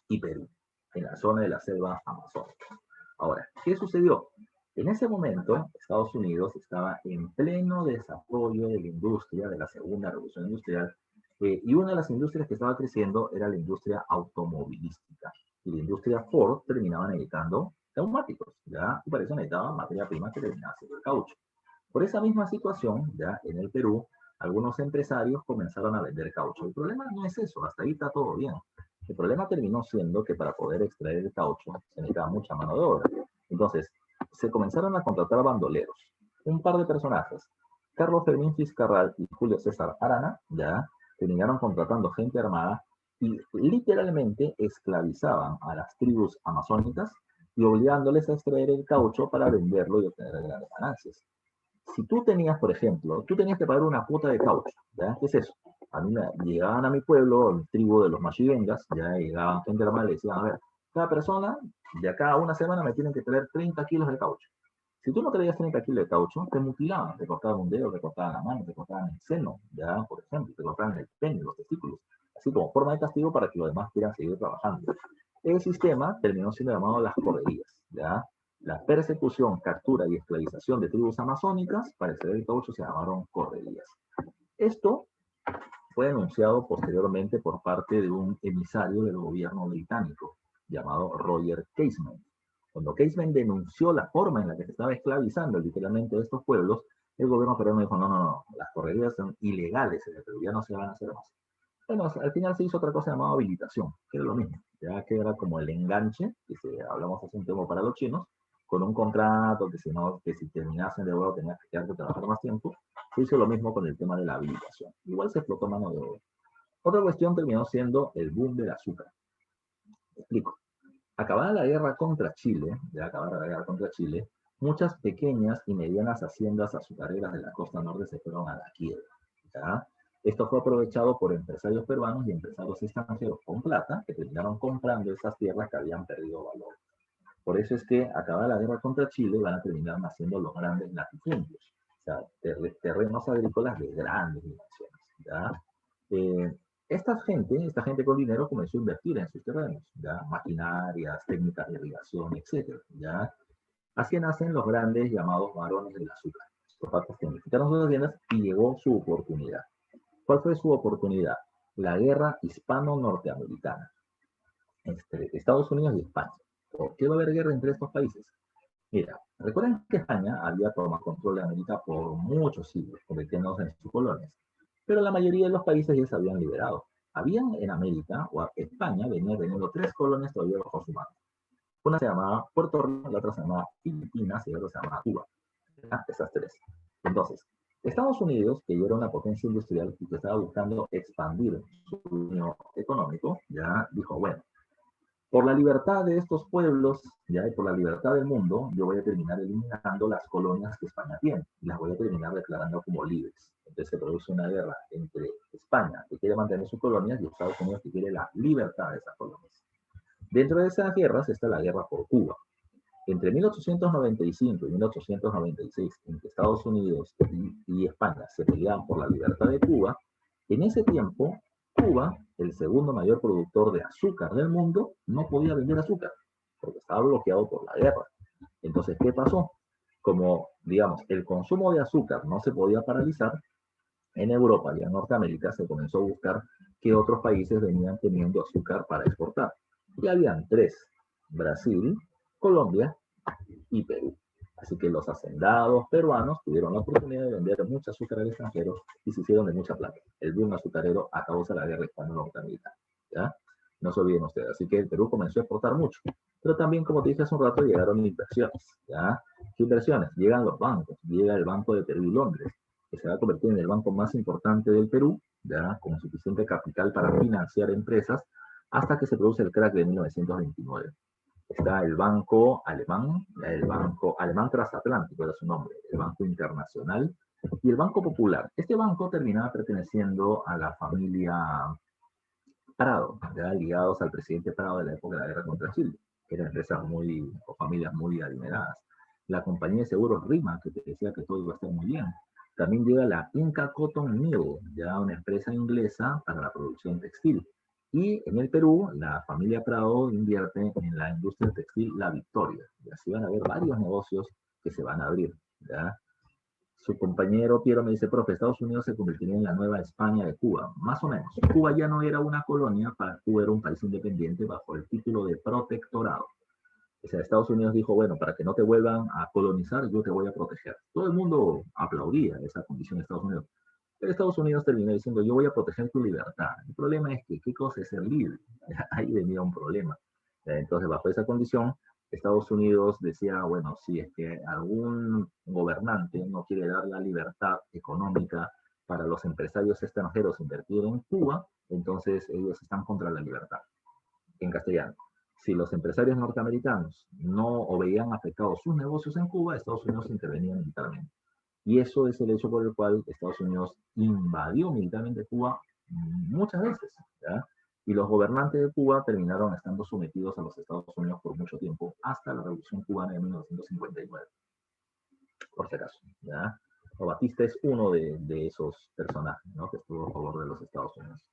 y Perú, en la zona de la selva amazónica. Ahora, ¿qué sucedió? En ese momento, Estados Unidos estaba en pleno desarrollo de la industria, de la segunda revolución industrial, y una de las industrias que estaba creciendo era la industria automovilística. Y la industria Ford terminaba necesitando neumáticos, ¿ya? Y para eso necesitaba materia prima que terminaba siendo el caucho. Por esa misma situación, ya en el Perú, algunos empresarios comenzaron a vender caucho. El problema no es eso, hasta ahí está todo bien. El problema terminó siendo que para poder extraer el caucho se necesitaba mucha mano de obra. Entonces, se comenzaron a contratar bandoleros. Un par de personajes, Carlos Fermín Fiscarral y Julio César Arana, ya terminaron contratando gente armada y literalmente esclavizaban a las tribus amazónicas y obligándoles a extraer el caucho para venderlo y obtener grandes ganancias. Si tú tenías, por ejemplo, tú tenías que pagar una cuota de caucho, ¿ya? ¿Qué es eso? A mí llegaban a mi pueblo, el tribu de los Machivengas, ya llegaban gente normal y le decían, a ver, cada persona de acá a una semana me tienen que traer 30 kilos de caucho. Si tú no traías 30 kilos de caucho, te mutilaban, te cortaban un dedo, te cortaban la mano, te cortaban el seno, ya, por ejemplo, te cortaban el pene, los testículos, así como forma de castigo para que los demás quieran seguir trabajando. El sistema terminó siendo llamado las correrías, ya. La persecución, captura y esclavización de tribus amazónicas para extraer el caucho se llamaron correrías. Esto fue denunciado posteriormente por parte de un emisario del gobierno británico llamado Roger Casement. Cuando Casement denunció la forma en la que se estaba esclavizando literalmente a estos pueblos, el gobierno peruano dijo, no, no, no, las correrías son ilegales en el Perú, ya no se van a hacer más. Bueno, al final se hizo otra cosa llamada habilitación, que era lo mismo, ya que era como el enganche, que hablamos hace un tiempo para los chinos, con un contrato que si, no, que si terminasen de oro tenías que quedarte a trabajar más tiempo. Se hizo lo mismo con el tema de la habilitación. Igual se explotó mano de obra. Otra cuestión terminó siendo el boom del azúcar. Te explico. Acabada la guerra contra Chile, ya acabada la guerra contra Chile, muchas pequeñas y medianas haciendas azucareras de la costa norte se fueron a la quiebra. ¿Ya? Esto fue aprovechado por empresarios peruanos y empresarios extranjeros con plata que terminaron comprando esas tierras que habían perdido valor. Por eso es que acabada la guerra contra Chile van a terminar naciendo los grandes latifundios, o sea, terrenos agrícolas de grandes dimensiones. ¿Ya? Esta gente con dinero comenzó a invertir en sus terrenos, ¿ya? Maquinarias, técnicas de irrigación, etc. ¿Ya? Así nacen los grandes llamados varones del azúcar. Los patos que unificaron sus haciendas y llegó su oportunidad. ¿Cuál fue su oportunidad? La guerra hispano-norteamericana entre Estados Unidos y España. ¿Por qué va a haber guerra entre estos países? Mira, recuerden que España había tomado control de América por muchos siglos, convirtiéndose en sus colonias, pero la mayoría de los países ya se habían liberado. Habían en América, o España, venía teniendo 3 colonias todavía bajo su mano. Una se llamaba Puerto Rico, la otra se llamaba Filipinas y la otra se llamaba Cuba. Esas 3. Entonces, Estados Unidos, que ya era una potencia industrial y que estaba buscando expandir su dominio económico, ya dijo, bueno, por la libertad de estos pueblos, ya, y por la libertad del mundo, yo voy a terminar eliminando las colonias que España tiene, y las voy a terminar declarando como libres. Entonces se produce una guerra entre España, que quiere mantener sus colonias, y Estados Unidos, que quiere la libertad de esas colonias. Dentro de esas guerras está la guerra por Cuba. Entre 1895 y 1896, en que Estados Unidos y España se peleaban por la libertad de Cuba, en ese tiempo Cuba, el segundo mayor productor de azúcar del mundo, no podía vender azúcar porque estaba bloqueado por la guerra. Entonces, ¿qué pasó? Como, digamos, el consumo de azúcar no se podía paralizar, en Europa y en Norteamérica se comenzó a buscar qué otros países venían teniendo azúcar para exportar. Y habían 3, Brasil, Colombia y Perú. Así que los hacendados peruanos tuvieron la oportunidad de vender mucho azúcar al extranjero y se hicieron de mucha plata. El boom azucarero a causa de la guerra hispano-norteamericana. ¿Ya? No se olviden ustedes. Así que el Perú comenzó a exportar mucho. Pero también, como te dije hace un rato, llegaron inversiones. ¿Ya? ¿Qué inversiones? Llegan los bancos. Llega el Banco de Perú y Londres, que se va a convertir en el banco más importante del Perú, ¿ya? Con suficiente capital para financiar empresas, hasta que se produce el crack de 1929. Está el banco alemán transatlántico era su nombre, el Banco Internacional y el Banco Popular. Este banco terminaba perteneciendo a la familia Prado, ya ligados al presidente Prado de la época de la guerra contra Chile, que eran empresas o familias muy adineradas. La compañía de seguros RIMA, que te decía que todo iba a estar muy bien. También llega la Inca Cotton Mill, ya una empresa inglesa para la producción textil. Y en el Perú, la familia Prado invierte en la industria textil La Victoria. Y así van a haber varios negocios que se van a abrir. ¿Ya? Su compañero Piero me dice, profe, Estados Unidos se convertiría en la nueva España de Cuba. Más o menos. Cuba ya no era una colonia, Cuba era un país independiente bajo el título de protectorado. O sea, Estados Unidos dijo, bueno, para que no te vuelvan a colonizar, yo te voy a proteger. Todo el mundo aplaudía esa condición de Estados Unidos. Pero Estados Unidos terminó diciendo, yo voy a proteger tu libertad. El problema es que, ¿qué cosa es ser libre? Ahí venía un problema. Entonces, bajo esa condición, Estados Unidos decía, bueno, si es que algún gobernante no quiere dar la libertad económica para los empresarios extranjeros invertir en Cuba, entonces ellos están contra la libertad. En castellano, si los empresarios norteamericanos no veían afectados sus negocios en Cuba, Estados Unidos intervenía militarmente. Y eso es el hecho por el cual Estados Unidos invadió militarmente Cuba muchas veces, ¿ya? Y los gobernantes de Cuba terminaron estando sometidos a los Estados Unidos por mucho tiempo, hasta la Revolución Cubana de 1959, por si acaso, ¿ya? O Batista es uno de esos personajes, ¿no?, que estuvo a favor de los Estados Unidos.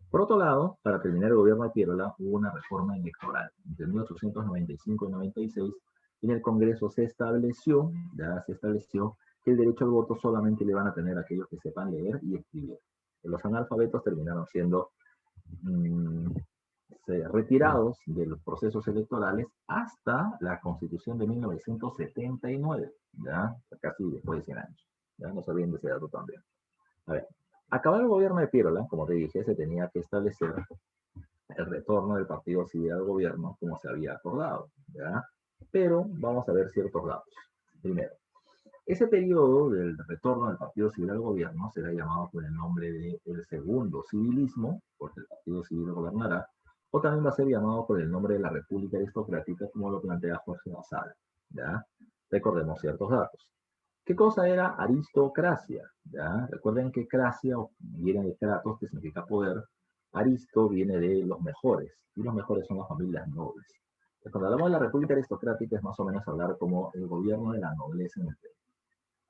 Por otro lado, para terminar el gobierno de Piérola, hubo una reforma electoral entre 1895 y 96. En el Congreso se estableció que el derecho al voto solamente le van a tener aquellos que sepan leer y escribir. Los analfabetos terminaron siendo mm, retirados de los procesos electorales hasta la Constitución de 1979, ¿ya? Casi después de 100 años. ¿Ya? No se olviden de ese dato también. A ver, acabado el gobierno de Piérola, como te dije, se tenía que establecer el retorno del Partido Civil al gobierno como se había acordado, ¿ya? Pero vamos a ver ciertos datos. Primero, ese periodo del retorno del Partido Civil al gobierno será llamado por el nombre de el segundo civilismo, porque el Partido Civil gobernará, o también va a ser llamado por el nombre de la República Aristocrática, como lo plantea Jorge Basadre, ¿ya? Recordemos ciertos datos. ¿Qué cosa era aristocracia? ¿Ya? Recuerden que cracia viene de kratos, que significa poder. Aristo viene de los mejores, y los mejores son las familias nobles. Entonces, cuando hablamos de la república aristocrática es más o menos hablar como el gobierno de la nobleza en el Perú.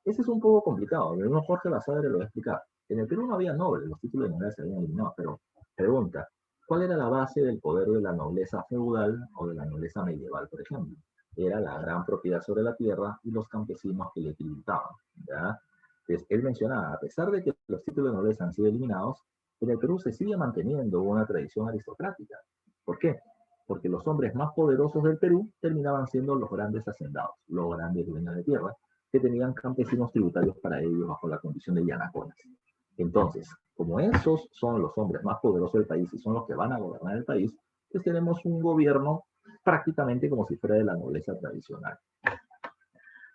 Ese es un poco complicado, el mismo Jorge Basadre lo va a explicar. En el Perú no había nobles, los títulos de nobleza se habían eliminado, pero pregunta, ¿cuál era la base del poder de la nobleza feudal o de la nobleza medieval, por ejemplo? Era la gran propiedad sobre la tierra y los campesinos que le tributaban, ¿ya? Entonces, él mencionaba, a pesar de que los títulos de nobleza han sido eliminados, en el Perú se sigue manteniendo una tradición aristocrática. ¿Por qué? Porque los hombres más poderosos del Perú terminaban siendo los grandes hacendados, los grandes dueños de tierra, que tenían campesinos tributarios para ellos bajo la condición de yanaconas. Entonces, como esos son los hombres más poderosos del país y son los que van a gobernar el país, pues tenemos un gobierno prácticamente como si fuera de la nobleza tradicional.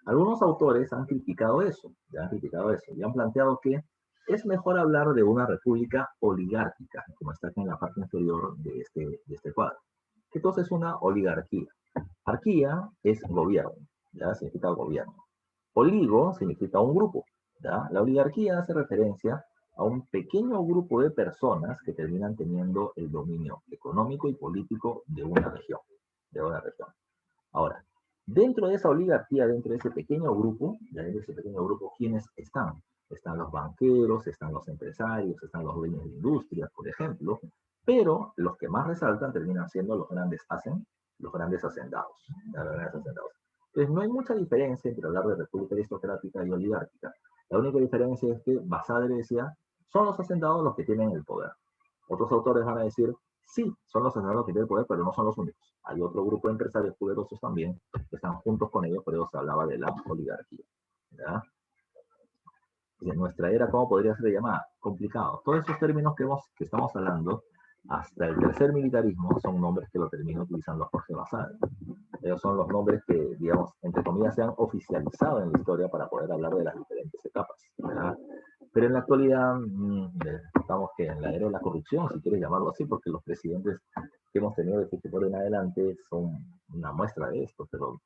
Algunos autores han criticado eso, y han planteado que es mejor hablar de una república oligárquica, como está aquí en la parte inferior de este cuadro. ¿Qué cosa es una oligarquía? Arquía es gobierno, ¿ya? Significa gobierno. Oligo significa un grupo, ¿ya? La oligarquía hace referencia a un pequeño grupo de personas que terminan teniendo el dominio económico y político de una región, Ahora, dentro de esa oligarquía, dentro de ese pequeño grupo, ¿quiénes están? Están los banqueros, están los empresarios, están los dueños de industrias, por ejemplo, pero los que más resaltan terminan siendo los grandes hacendados. Entonces, no hay mucha diferencia entre hablar de república aristocrática y oligárquica. La única diferencia es que Basadre decía, son los hacendados los que tienen el poder. Otros autores van a decir, sí, son los hacendados los que tienen el poder, pero no son los únicos. Hay otro grupo de empresarios poderosos también que están juntos con ellos, por eso se hablaba de la oligarquía. ¿Ya? En nuestra era, ¿cómo podría ser llamada? Complicado. Todos esos términos que estamos hablando, hasta el tercer militarismo, son nombres que lo termina utilizando Jorge Basadre. Ellos son los nombres que, digamos, entre comillas, se han oficializado en la historia para poder hablar de las diferentes etapas, ¿verdad? Pero en la actualidad estamos que en la era de la corrupción, si quieres llamarlo así, porque los presidentes que hemos tenido de Fujimori en adelante son una muestra de esto, pero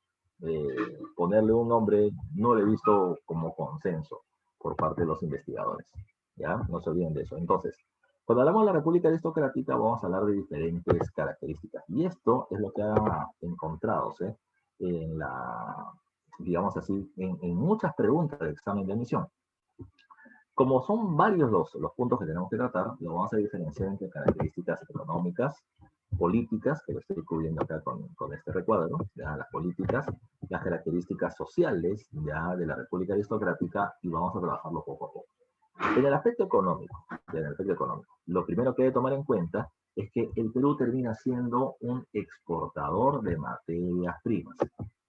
ponerle un nombre no lo he visto como consenso por parte de los investigadores, ¿ya? No se olviden de eso. Entonces, cuando hablamos de la República Aristocrática, vamos a hablar de diferentes características. Y esto es lo que ha encontrado en digamos así, en muchas preguntas de examen de admisión. Como son varios los puntos que tenemos que tratar, lo vamos a diferenciar entre características económicas, políticas, que lo estoy cubriendo acá con este recuadro, ya, las políticas, las características sociales ya de la República Aristocrática, y vamos a trabajarlo poco a poco. En el aspecto económico, lo primero que hay que tomar en cuenta es que el Perú termina siendo un exportador de materias primas.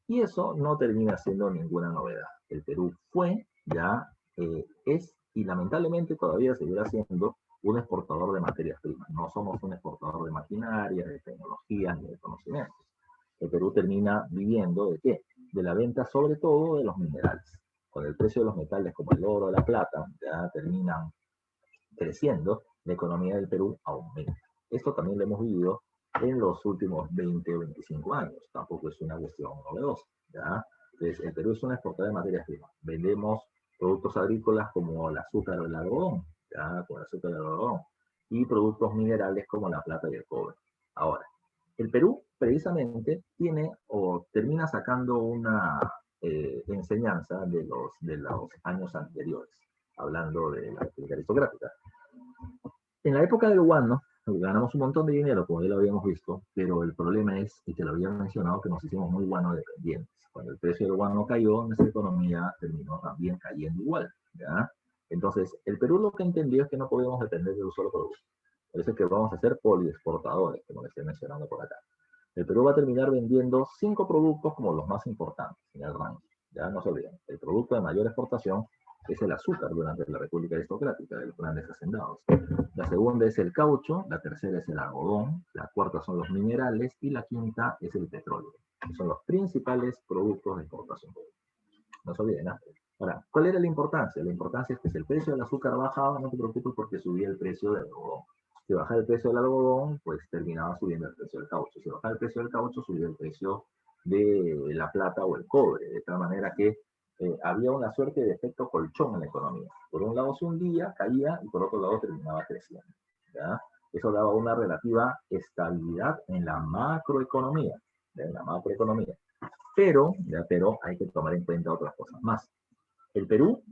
Y eso no termina siendo ninguna novedad. El Perú fue, ya es, y lamentablemente todavía seguirá siendo un exportador de materias primas. No somos un exportador de maquinaria, de tecnologías, ni de conocimientos. El Perú termina viviendo ¿de qué? De la venta sobre todo de los minerales. Con el precio de los metales como el oro, la plata, ya terminan creciendo, la economía del Perú aumenta. Esto también lo hemos vivido en los últimos 20 o 25 años. Tampoco es una cuestión novedosa, ¿ya? Entonces, el Perú es una exportadora de materias primas. Vendemos productos agrícolas como el azúcar o el algodón, ¿ya? Con el azúcar y el algodón, y productos minerales como la plata y el cobre. Ahora, el Perú precisamente tiene o termina sacando una enseñanza de los años anteriores, hablando de la República Aristocrática. En la época del guano, ganamos un montón de dinero, como ya lo habíamos visto, pero el problema es, y te lo había mencionado, que nos hicimos muy guano dependientes. Cuando el precio del guano cayó, nuestra economía terminó también cayendo igual, ¿ya? Entonces, el Perú lo que entendió es que no podíamos depender de un solo producto. Por eso es que vamos a ser poliexportadores, como les estoy mencionando por acá. El Perú va a terminar vendiendo 5 productos como los más importantes en el ranking. Ya no se olviden, el producto de mayor exportación es el azúcar durante la República Aristocrática de los grandes hacendados. La segunda es el caucho, la tercera es el algodón, la cuarta son los minerales y la quinta es el petróleo. Son los principales productos de exportación. No se olviden, ¿no? Ahora, ¿cuál era la importancia? La importancia es que si el precio del azúcar bajaba, no te preocupes porque subía el precio del algodón. Si bajaba el precio del algodón, pues terminaba subiendo el precio del caucho. Si bajaba el precio del caucho, subía el precio de la plata o el cobre. De tal manera que había una suerte de efecto colchón en la economía. Por un lado se hundía, caía, y por otro lado terminaba creciendo, ¿ya? Eso daba una relativa estabilidad en la macroeconomía, ¿ya? En la macroeconomía. Pero hay que tomar en cuenta otras cosas más. El Perú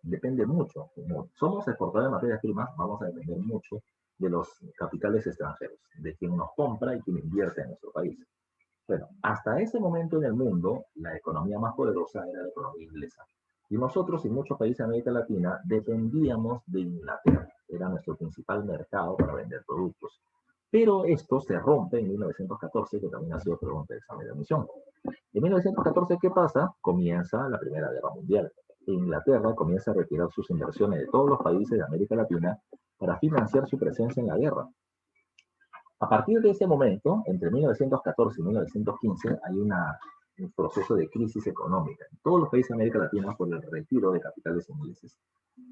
depende mucho. Como somos exportadores de materias primas, vamos a depender mucho de los capitales extranjeros, de quien nos compra y quien invierte en nuestro país. Bueno, hasta ese momento en el mundo, la economía más poderosa era la economía inglesa. Y nosotros y muchos países de América Latina dependíamos de Inglaterra. Era nuestro principal mercado para vender productos. Pero esto se rompe en 1914, que también ha sido pregunta de examen de admisión. En 1914, ¿qué pasa? Comienza la Primera Guerra Mundial. Inglaterra comienza a retirar sus inversiones de todos los países de América Latina para financiar su presencia en la guerra. A partir de ese momento, entre 1914 y 1915, hay un proceso de crisis económica en todos los países de América Latina por el retiro de capitales ingleses.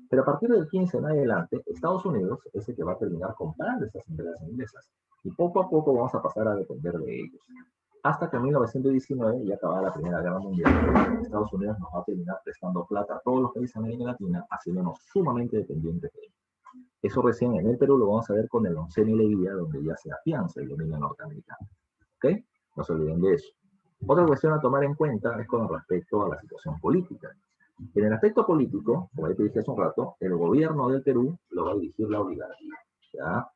Pero a partir del 15 en adelante, Estados Unidos es el que va a terminar comprando estas empresas inglesas. Y poco a poco vamos a pasar a depender de ellos. Hasta que en 1919, ya acabada la Primera Guerra Mundial, Estados Unidos nos va a terminar prestando plata a todos los países de América Latina, haciéndonos sumamente dependientes de ellos. Eso recién en el Perú lo vamos a ver con el oncenio Leguía, donde ya se afianza el dominio norteamericano. ¿Ok? No se olviden de eso. Otra cuestión a tomar en cuenta es con respecto a la situación política. En el aspecto político, como ya te dije hace un rato, el gobierno del Perú lo va a dirigir la oligarquía, ¿ya?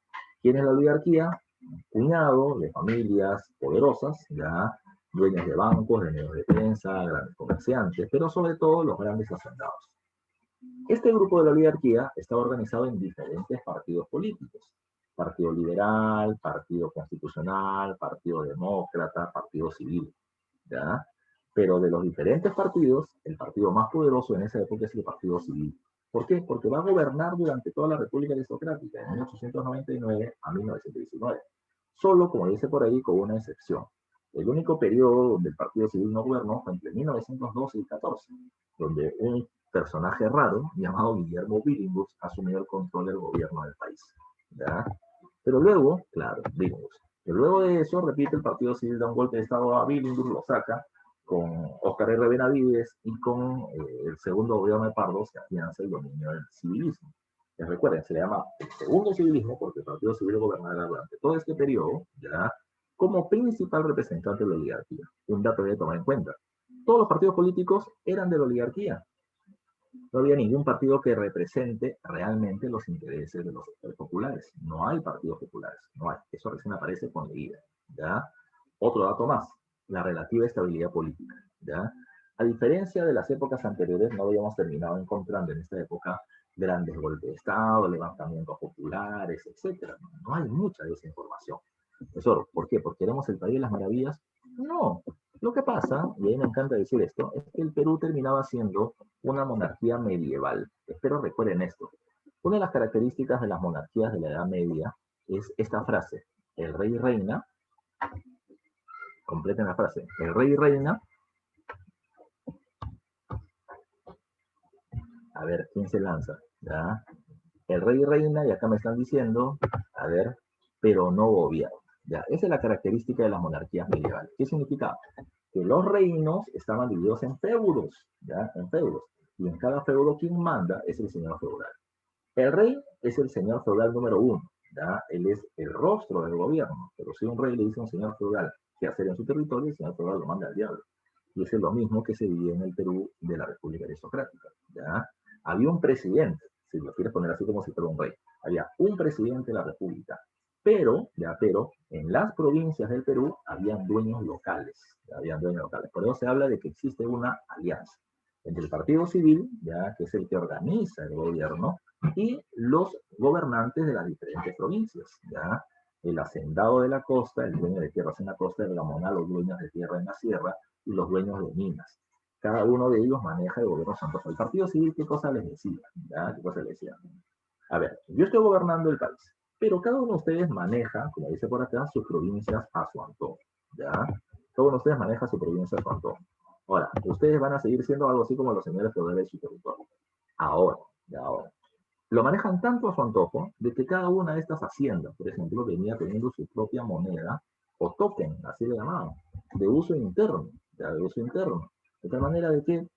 ¿Quién es la oligarquía? Un puñado de familias poderosas, ¿ya? Dueños de bancos, de medios de prensa, grandes comerciantes, pero sobre todo los grandes hacendados. Este grupo de la oligarquía estaba organizado en diferentes partidos políticos. Partido Liberal, Partido Constitucional, Partido Demócrata, Partido Civil, ¿ya? Pero de los diferentes partidos, el partido más poderoso en esa época es el Partido Civil. ¿Por qué? Porque va a gobernar durante toda la República Aristocrática, de 1899 a 1919. Solo, como dice por ahí, con una excepción. El único periodo donde el Partido Civil no gobernó fue entre 1912 y 14, donde un personaje raro llamado Guillermo Billinghus asumió el control del gobierno del país, ¿ya? Pero luego, claro, Billinghus. Pero luego de eso, repite, el Partido Civil da un golpe de Estado a Billinghus, lo saca con Óscar R. Benavides y con el segundo gobierno de Pardo se afianza el dominio del civilismo. Les recuerden, se le llama el segundo civilismo porque el Partido Civil gobernará durante todo este periodo, ¿ya? Como principal representante de la oligarquía. Un dato que hay que tomar en cuenta. Todos los partidos políticos eran de la oligarquía. No había ningún partido que represente realmente los intereses de los sectores populares. No hay partidos populares, no hay. Eso recién aparece con Leguía, ¿ya? Otro dato más, la relativa estabilidad política, ¿ya? A diferencia de las épocas anteriores, no habíamos terminado encontrando en esta época grandes golpes de Estado, levantamientos populares, etc. No hay mucha de esa información. Profesor, ¿por qué? ¿Porque éramos el país de las maravillas? No. Lo que pasa, y a mí me encanta decir esto, es que el Perú terminaba siendo una monarquía medieval. Espero recuerden esto. Una de las características de las monarquías de la Edad Media es esta frase, el rey y reina, completen la frase, el rey y reina, a ver, ¿quién se lanza? ¿Ya? El rey y reina, y acá me están diciendo, a ver, pero no gobierna. Ya, esa es la característica de las monarquías medievales. ¿Qué significa? Que los reinos estaban divididos en feudos, ¿ya? En feudos. Y en cada feudo quien manda es el señor feudal. El rey es el señor feudal número uno, ¿ya? Él es el rostro del gobierno, pero si un rey le dice a un señor feudal qué hacer en su territorio, el señor feudal lo manda al diablo. Y eso es lo mismo que se vivía en el Perú de la República Aristocrática, ¿ya? Había un presidente, si lo quieres poner así como si fuera un rey, había un presidente de la República, pero en las provincias del Perú habían dueños locales, habían dueños locales. Por eso se habla de que existe una alianza entre el Partido Civil, ya, que es el que organiza el gobierno, y los gobernantes de las diferentes provincias, ¿ya? El hacendado de la costa, el dueño de tierras en la costa, el gamonal, los dueños de tierra en la sierra, y los dueños de minas. Cada uno de ellos maneja el gobierno central. El Partido Civil, ¿qué cosa les decía? ¿Ya? ¿Qué cosa les decía? A ver, yo estoy gobernando el país, pero cada uno de ustedes maneja, como dice por acá, sus provincias a su antojo, ¿ya? Cada uno de ustedes maneja su provincia a su antojo. Ahora, ustedes van a seguir siendo algo así como los señores feudales de su territorio. Ahora, ya ahora. Lo manejan tanto a su antojo de que cada una de estas haciendas, por ejemplo, venía teniendo su propia moneda o token, así le llamaban, de uso interno, ya de uso interno. De tal manera de que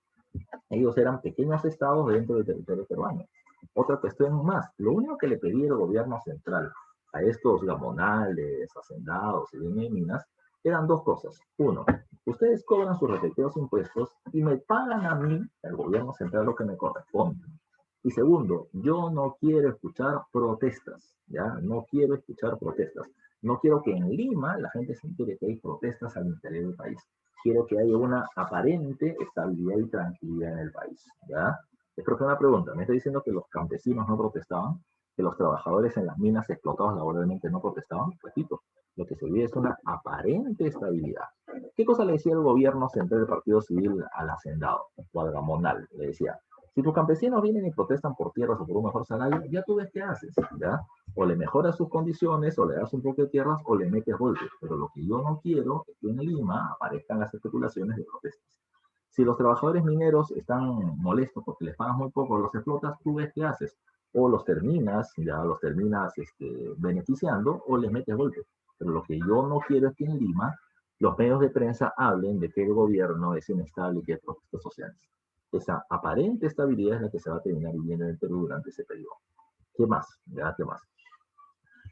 ellos eran pequeños estados dentro del territorio peruano. Otra cuestión más, lo único que le pedía el gobierno central a estos gamonales, hacendados y de minas eran dos cosas. Uno, ustedes cobran sus respectivos impuestos y me pagan a mí, el gobierno central, lo que me corresponde. Y segundo, yo no quiero escuchar protestas, ¿ya? No quiero escuchar protestas. No quiero que en Lima la gente se entere que hay protestas al interior del país. Quiero que haya una aparente estabilidad y tranquilidad en el país, ¿ya? Es porque una pregunta, ¿me está diciendo que los campesinos no protestaban? ¿Que los trabajadores en las minas explotados laboralmente no protestaban? Repito, lo que se vive es una aparente estabilidad. ¿Qué cosa le decía el gobierno central del Partido Civil al hacendado o al gamonal? Le decía, si tus campesinos vienen y protestan por tierras o por un mejor salario, ya tú ves qué haces, ¿ya? O le mejoras sus condiciones, o le das un poco de tierras, o le metes golpes. Pero lo que yo no quiero es que en Lima aparezcan las especulaciones de protestas. Si los trabajadores mineros están molestos porque les pagan muy poco, los explotas, tú ves qué haces. O los terminas, ya los terminas beneficiando, o les metes golpes. Pero lo que yo no quiero es que en Lima los medios de prensa hablen de que el gobierno es inestable y que hay protestas sociales. Esa aparente estabilidad es la que se va a terminar viviendo en el Perú durante ese periodo. ¿Qué más? ¿Ya? ¿Qué más?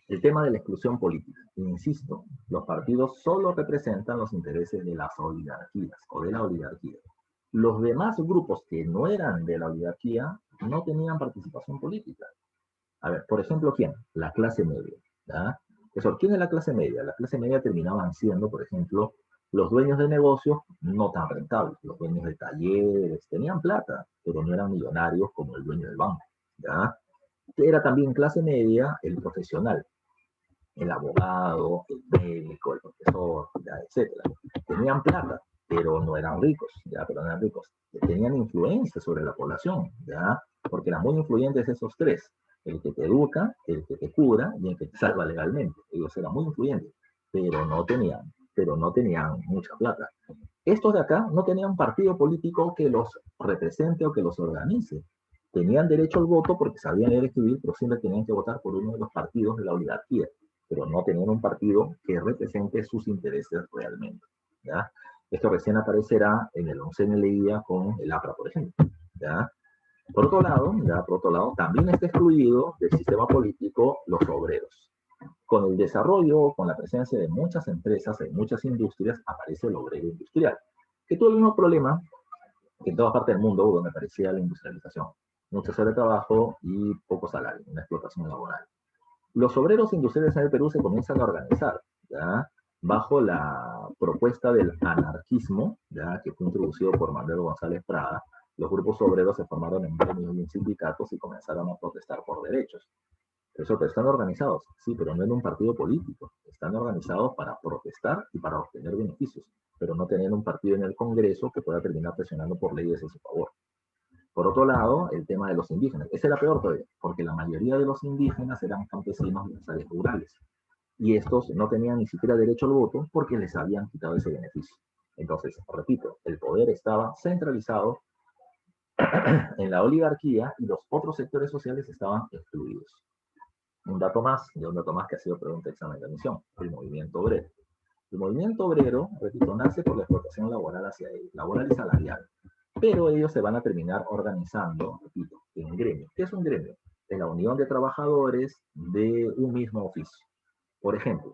El tema de la exclusión política. Insisto, los partidos solo representan los intereses de las oligarquías o de la oligarquía. Los demás grupos que no eran de la oligarquía no tenían participación política. A ver, por ejemplo, ¿quién? La clase media. ¿Ya? Eso, ¿quién es la clase media? La clase media terminaban siendo, por ejemplo, los dueños de negocios no tan rentables, los dueños de talleres, tenían plata, pero no eran millonarios como el dueño del banco. ¿Ya? Era también clase media el profesional, el abogado, el médico, el profesor, ya, etcétera. Tenían plata, pero no eran ricos, ya, pero no eran ricos. Tenían influencia sobre la población, ya, porque eran muy influyentes esos tres. El que te educa, el que te cura y el que te salva legalmente. Ellos eran muy influyentes, pero no tenían mucha plata. Estos de acá no tenían partido político que los represente o que los organice. Tenían derecho al voto porque sabían leer y escribir, pero siempre tenían que votar por uno de los partidos de la oligarquía, pero no tenían un partido que represente sus intereses realmente, ¿ya? Esto recién aparecerá en el 11 día con el APRA, por ejemplo, ¿ya? Por otro lado, también está excluido del sistema político los obreros. Con el desarrollo, con la presencia de muchas empresas, en muchas industrias, aparece el obrero industrial, que tuvo el mismo problema que en toda parte del mundo donde aparecía la industrialización. Muchas horas de trabajo y poco salario, una explotación laboral. Los obreros industriales en el Perú se comienzan a organizar, ¿ya? Bajo la propuesta del anarquismo, ¿ya? Que fue introducido por Manuel González Prada. Los grupos obreros se formaron en gremios y en sindicatos y comenzaron a protestar por derechos. Eso, pero están organizados, sí, pero no en un partido político. Están organizados para protestar y para obtener beneficios, pero no tener un partido en el Congreso que pueda terminar presionando por leyes en su favor. Por otro lado, el tema de los indígenas. Ese era peor todavía, porque la mayoría de los indígenas eran campesinos de las áreas rurales. Y estos no tenían ni siquiera derecho al voto porque les habían quitado ese beneficio. Entonces, repito, el poder estaba centralizado en la oligarquía y los otros sectores sociales estaban excluidos. Un dato más que ha sido pregunta de examen de admisión, el movimiento obrero. El movimiento obrero, repito, nace por la explotación laboral y salarial. pero ellos se van a terminar organizando, repito, en gremios. ¿Qué es un gremio? Es la unión de trabajadores de un mismo oficio. Por ejemplo,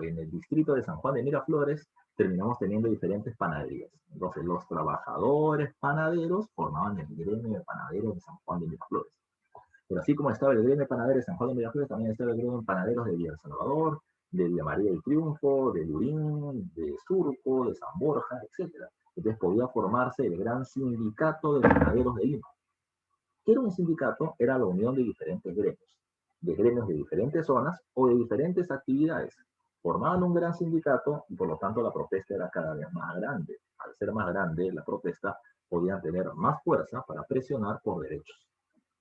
en el distrito de San Juan de Miraflores terminamos teniendo diferentes panaderías. Entonces, los trabajadores panaderos formaban el gremio de panaderos de San Juan de Miraflores. Pero así como estaba el gremio de panaderos de San Juan de Miraflores, también estaba el gremio de panaderos de Villa El Salvador, de Villa María del Triunfo, de Lurín, de Surco, de San Borja, etc. Entonces podía formarse el gran sindicato de panaderos de Lima. ¿Qué era un sindicato? Era la unión de gremios de diferentes zonas o de diferentes actividades. Formaban un gran sindicato y por lo tanto la protesta era cada vez más grande. Al ser más grande, la protesta podía tener más fuerza para presionar por derechos.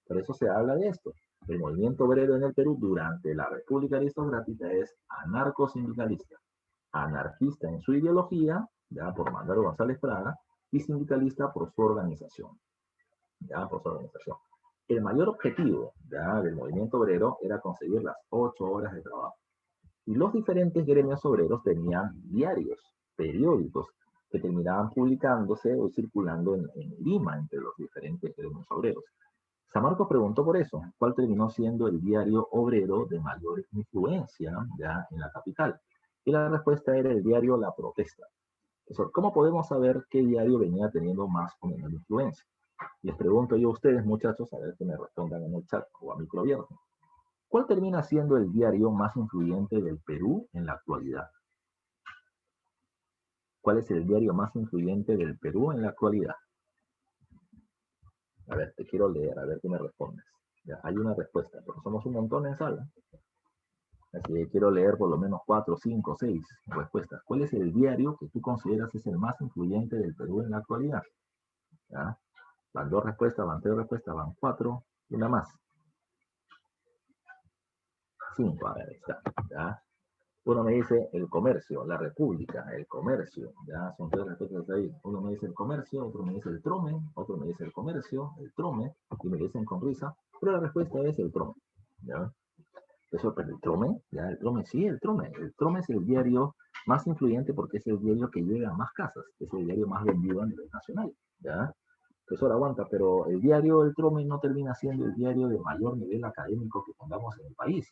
Por eso se habla de esto. El movimiento obrero en el Perú durante la República Aristocrática es anarcosindicalista, anarquista en su ideología, ya por Manuel González Prada, y sindicalista por su organización. El mayor objetivo del movimiento obrero era conseguir las 8 horas de trabajo. Y los diferentes gremios obreros tenían diarios, periódicos, que terminaban publicándose o circulando en Lima entre los diferentes gremios obreros. San Marcos preguntó por eso, ¿cuál terminó siendo el diario obrero de mayor influencia ya en la capital? Y la respuesta era el diario La Protesta. Eso, ¿cómo podemos saber qué diario venía teniendo más o menos influencia? Les pregunto yo a ustedes, muchachos, a ver que me respondan en el chat o a micro abierto. ¿Cuál termina siendo el diario más influyente del Perú en la actualidad? ¿Cuál es el diario más influyente del Perú en la actualidad? A ver, te quiero leer, a ver qué me respondes. Ya, hay una respuesta, pero somos un montón en sala. Así que quiero leer por lo menos 4, 5, 6 respuestas. ¿Cuál es el diario que tú consideras es el más influyente del Perú en la actualidad? ¿Ya? Van 2 respuestas, van 3 respuestas, van 4, una más. 5, a ver, ahí está. ¿Ya? Uno me dice el comercio, la república, el comercio, ya son 3 respuestas ahí. Uno me dice el comercio, otro me dice el trome, otro me dice el comercio, el trome, y me dicen con risa, pero la respuesta es el trome, ¿ya? Eso, pero el trome, ya, el trome, sí, el trome. El trome es el diario más influyente porque es el diario que llega a más casas, es el diario más vendido a nivel nacional, ¿ya? Eso ahora aguanta, pero el diario El Trome no termina siendo el diario de mayor nivel académico que tengamos en el país.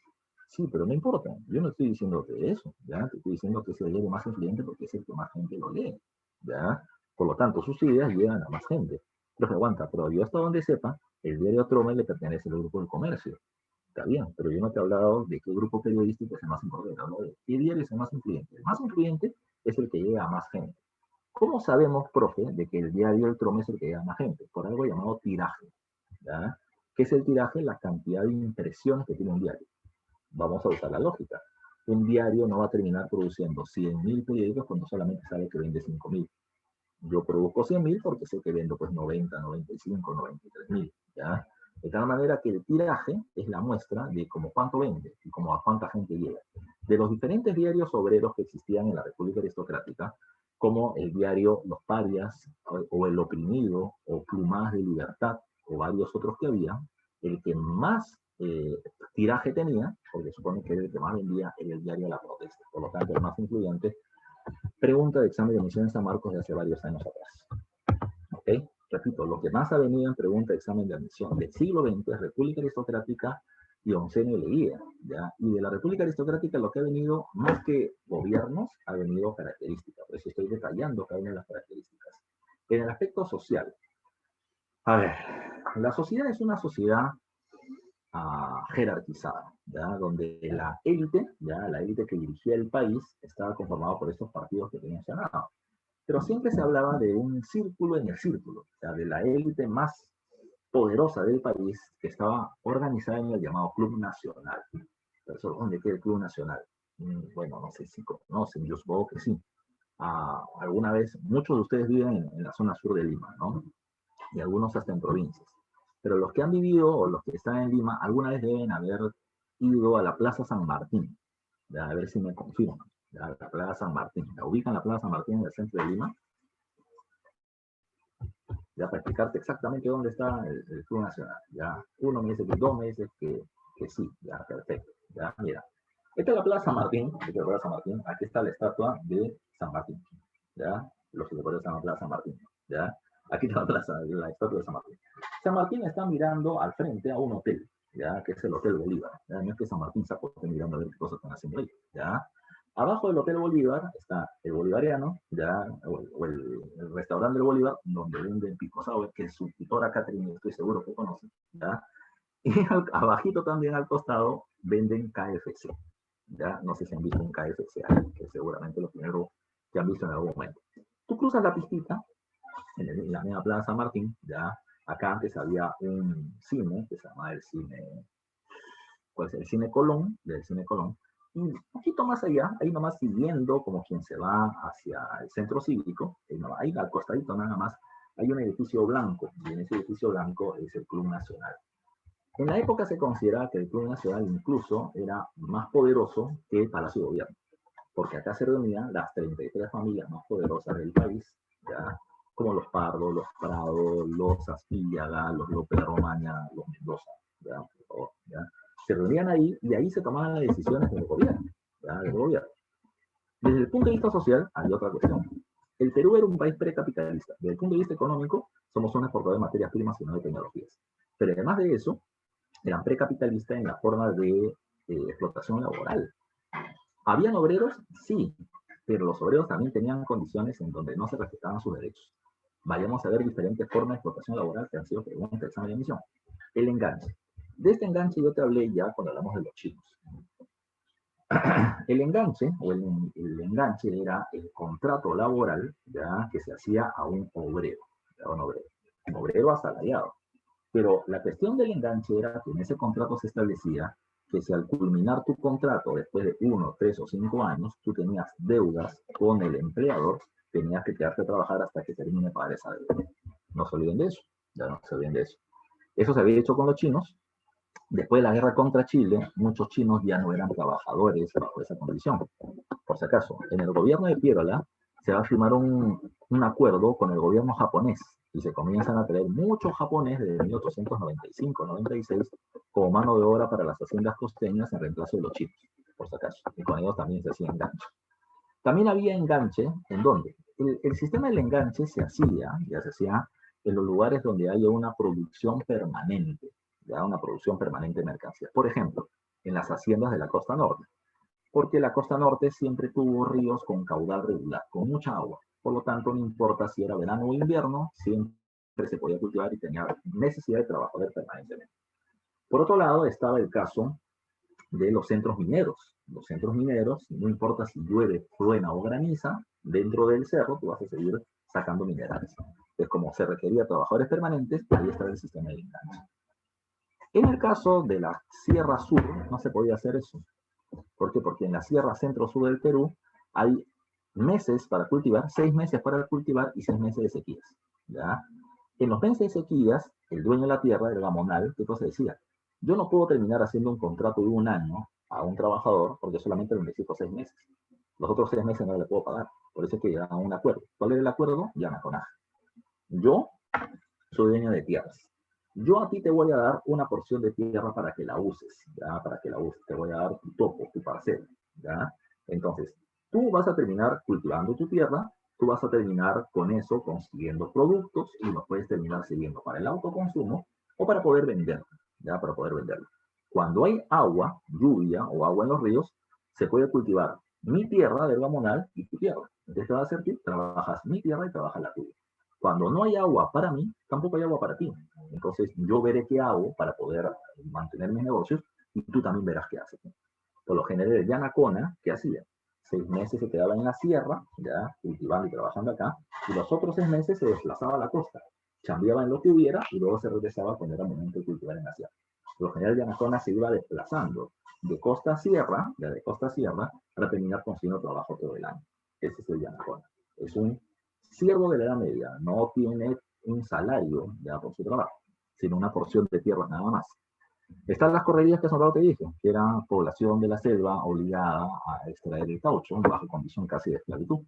Sí, pero no importa. Yo no estoy diciéndote eso, ¿ya? Te estoy diciendo que es el diario más influyente porque es el que más gente lo lee, ¿ya? Por lo tanto, sus ideas llegan a más gente. Pero aguanta, pero yo hasta donde sepa, el diario Trome le pertenece al grupo del comercio. Está bien, pero yo no te he hablado de qué grupo periodístico es el más importante, hablo de qué diario es el más influyente. El más influyente es el que llega a más gente. ¿Cómo sabemos, profe, de que el diario El Trome es el que llega a más gente? Por algo llamado tiraje, ¿ya? ¿Qué es el tiraje? La cantidad de impresiones que tiene un diario. Vamos a usar la lógica. Un diario no va a terminar produciendo 100.000 periódicos cuando solamente sabe que vende 5.000. Yo produzco 100.000 porque sé que vendo pues 90, 95, 93.000, ¿ya? De tal manera que el tiraje es la muestra de cómo cuánto vende y cómo a cuánta gente llega. De los diferentes diarios obreros que existían en la República Aristocrática, como el diario Los Parias, o El Oprimido, o Plumas de Libertad, o varios otros que había, el que más tiraje tenía, porque supone que era el que más vendía, era el diario La Protesta, por lo tanto el más influyente. Pregunta de examen de admisión en San Marcos de hace varios años atrás. ¿Ok? Repito, lo que más ha venido en pregunta de examen de admisión del siglo XX es República Aristocrática y Oncenio Leguía, ¿ya? Y de la República Aristocrática lo que ha venido, más que gobiernos, ha venido características. Por eso estoy detallando cada una de las características. En el aspecto social, a ver, la sociedad es una sociedad jerarquizada, ¿ya? Donde la élite que dirigía el país, estaba conformada por estos partidos que te he mencionado. Pero siempre se hablaba de un círculo en el círculo, o sea, de la élite más poderosa del país que estaba organizada en el llamado Club Nacional. Pero ¿dónde queda el Club Nacional? Bueno, no sé si conocen, yo supongo que sí. Alguna vez, muchos de ustedes viven en la zona sur de Lima, ¿no? Y algunos hasta en provincias. Pero los que han vivido o los que están en Lima, alguna vez deben haber ido a la Plaza San Martín. Ya, a ver si me confirman. Ya, la Plaza San Martín. ¿La ubican la Plaza San Martín en el centro de Lima? Ya, para explicarte exactamente dónde está el Club Nacional. Ya, uno me dice que dos me dice que sí. Ya, perfecto. Ya, mira. Esta es la Plaza San Martín. Esta es la Plaza San Martín. Aquí está la estatua de San Martín. Ya, los que se conocen la Plaza San Martín. Ya. Aquí está la estatua de San Martín. San Martín está mirando al frente a un hotel, ¿ya? Que es el Hotel Bolívar. ¿Ya? No es que San Martín se esté mirando a ver qué cosas están haciendo ahí. ¿Ya? Abajo del Hotel Bolívar está el Bolivariano, ¿ya? El restaurante del Bolívar, donde venden pisco sour, que su tutora Catherine, estoy seguro que conoce. ¿Ya? Y abajito también al costado venden KFC. ¿Ya? No sé si han visto un KFC ahí, que seguramente lo primero que han visto en algún momento. Tú cruzas la pistita en la misma Plaza San Martín, ya acá antes había un cine que se llamaba el cine, pues el Cine Colón, del Cine Colón, y un poquito más allá, ahí nomás siguiendo como quien se va hacia el centro cívico, ahí al costadito nada más, hay un edificio blanco, y en ese edificio blanco es el Club Nacional. En la época se consideraba que el Club Nacional incluso era más poderoso que el Palacio de Gobierno, porque acá se reunían las 33 familias más poderosas del país, ¿ya? Como los Pardos, los Prado, los Aspíllaga, los López de Romaña, los Mendoza, ¿ya? ¿Ya? Se reunían ahí y ahí se tomaban las decisiones del gobierno, ¿ya? Del gobierno. Desde el punto de vista social, hay otra cuestión. El Perú era un país precapitalista. Desde el punto de vista económico, somos un exportador de materias primas y no de tecnologías. Pero además de eso, eran precapitalistas en la forma de explotación laboral. ¿Habían obreros? Sí, pero los obreros también tenían condiciones en donde no se respetaban sus derechos. Vayamos a ver diferentes formas de explotación laboral que han sido preguntas de examen de admisión. El enganche. De este enganche yo te hablé ya cuando hablamos de los chinos. El enganche, o el enganche era el contrato laboral, ¿ya? Que se hacía a un obrero, ¿ya? Un obrero asalariado. Pero la cuestión del enganche era que en ese contrato se establecía que si al culminar tu contrato después de 1, 3 o 5 años, tú tenías deudas con el empleador, tenías que quedarte a trabajar hasta que termine de pagar esa deuda. No se olviden de eso, ya no se olviden de eso. Eso se había hecho con los chinos. Después de la guerra contra Chile, muchos chinos ya no eran trabajadores bajo esa condición. Por si acaso, en el gobierno de Pierola se va a firmar un acuerdo con el gobierno japonés y se comienzan a traer muchos japoneses desde 1895-96 como mano de obra para las haciendas costeñas en reemplazo de los chinos, por si acaso. Y con ellos también se hacía enganche. También había enganche, ¿en dónde? El sistema del enganche se hacía, ya se hacía en los lugares donde haya una producción permanente, ya una producción permanente de mercancías. Por ejemplo, en las haciendas de la costa norte, porque la costa norte siempre tuvo ríos con caudal regular, con mucha agua. Por lo tanto, no importa si era verano o invierno, siempre se podía cultivar y tenía necesidad de trabajar permanentemente. Por otro lado, estaba el caso de los centros mineros. Los centros mineros, no importa si llueve, truena o graniza, dentro del cerro tú vas a seguir sacando minerales. Entonces, como se requería trabajadores permanentes, ahí está el sistema de enganche. En el caso de la Sierra Sur, no se podía hacer eso. ¿Por qué? Porque en la Sierra Centro-Sur del Perú hay meses para cultivar, 6 meses para cultivar y 6 meses de sequías. ¿Ya? En los meses de sequías, el dueño de la tierra, el gamonal, ¿qué cosa decía? Yo no puedo terminar haciendo un contrato de 1 año a un trabajador porque solamente le necesito 6 meses. Los otros 6 meses no le puedo pagar. Por eso es que llegan a un acuerdo. ¿Cuál es el acuerdo? Yanaconaje. Yo soy dueño de tierras. Yo a ti te voy a dar una porción de tierra para que la uses, ¿ya? Para que la uses. Te voy a dar tu topo, tu parcela, ¿ya? Entonces, tú vas a terminar cultivando tu tierra, tú vas a terminar con eso consiguiendo productos y los puedes terminar sirviendo para el autoconsumo o para poder venderlo, ¿ya? Para poder venderlo. Cuando hay agua, lluvia o agua en los ríos, se puede cultivar mi tierra del gamonal y tu tierra. Entonces, ¿qué vas a hacer tú? Trabajas mi tierra y trabajas la tuya. Cuando no hay agua para mí, tampoco hay agua para ti. Entonces yo veré qué hago para poder mantener mis negocios y tú también verás qué haces. Por lo general, el Yanacona, ¿qué hacía? 6 meses se quedaba en la sierra, ya cultivando y trabajando acá, y los otros 6 meses se desplazaba a la costa, chambeaba en lo que hubiera y luego se regresaba cuando era momento de cultivar en la sierra. Por lo general, el Yanacona se iba desplazando de costa a sierra, ya de costa a sierra, para terminar consiguiendo trabajo todo el año. Ese es el Yanacona. Es un siervo de la Edad Media, no tiene un salario ya por su trabajo, sino una porción de tierra nada más. Están las correrías que hace un rato te dije, que era población de la selva obligada a extraer el caucho bajo condición casi de esclavitud.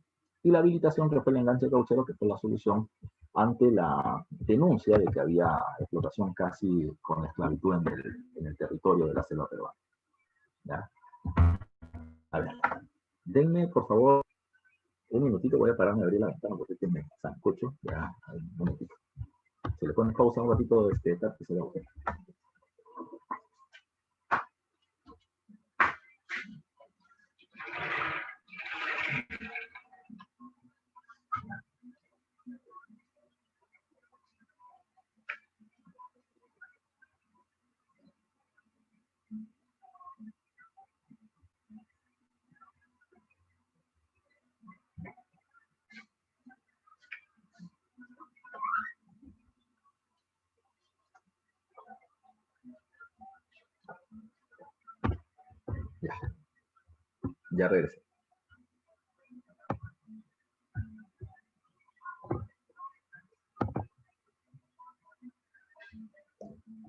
Y la habilitación, que fue el enganche cauchero, que fue la solución ante la denuncia de que había explotación casi con esclavitud en el territorio de la selva peruana. ¿Ya? A ver, denme por favor Un minutito, voy a pararme a abrir la ventana porque me sancocho. Ya, un minutito. Si le pones pausa un ratito, Tati, se lo. Ya regresé.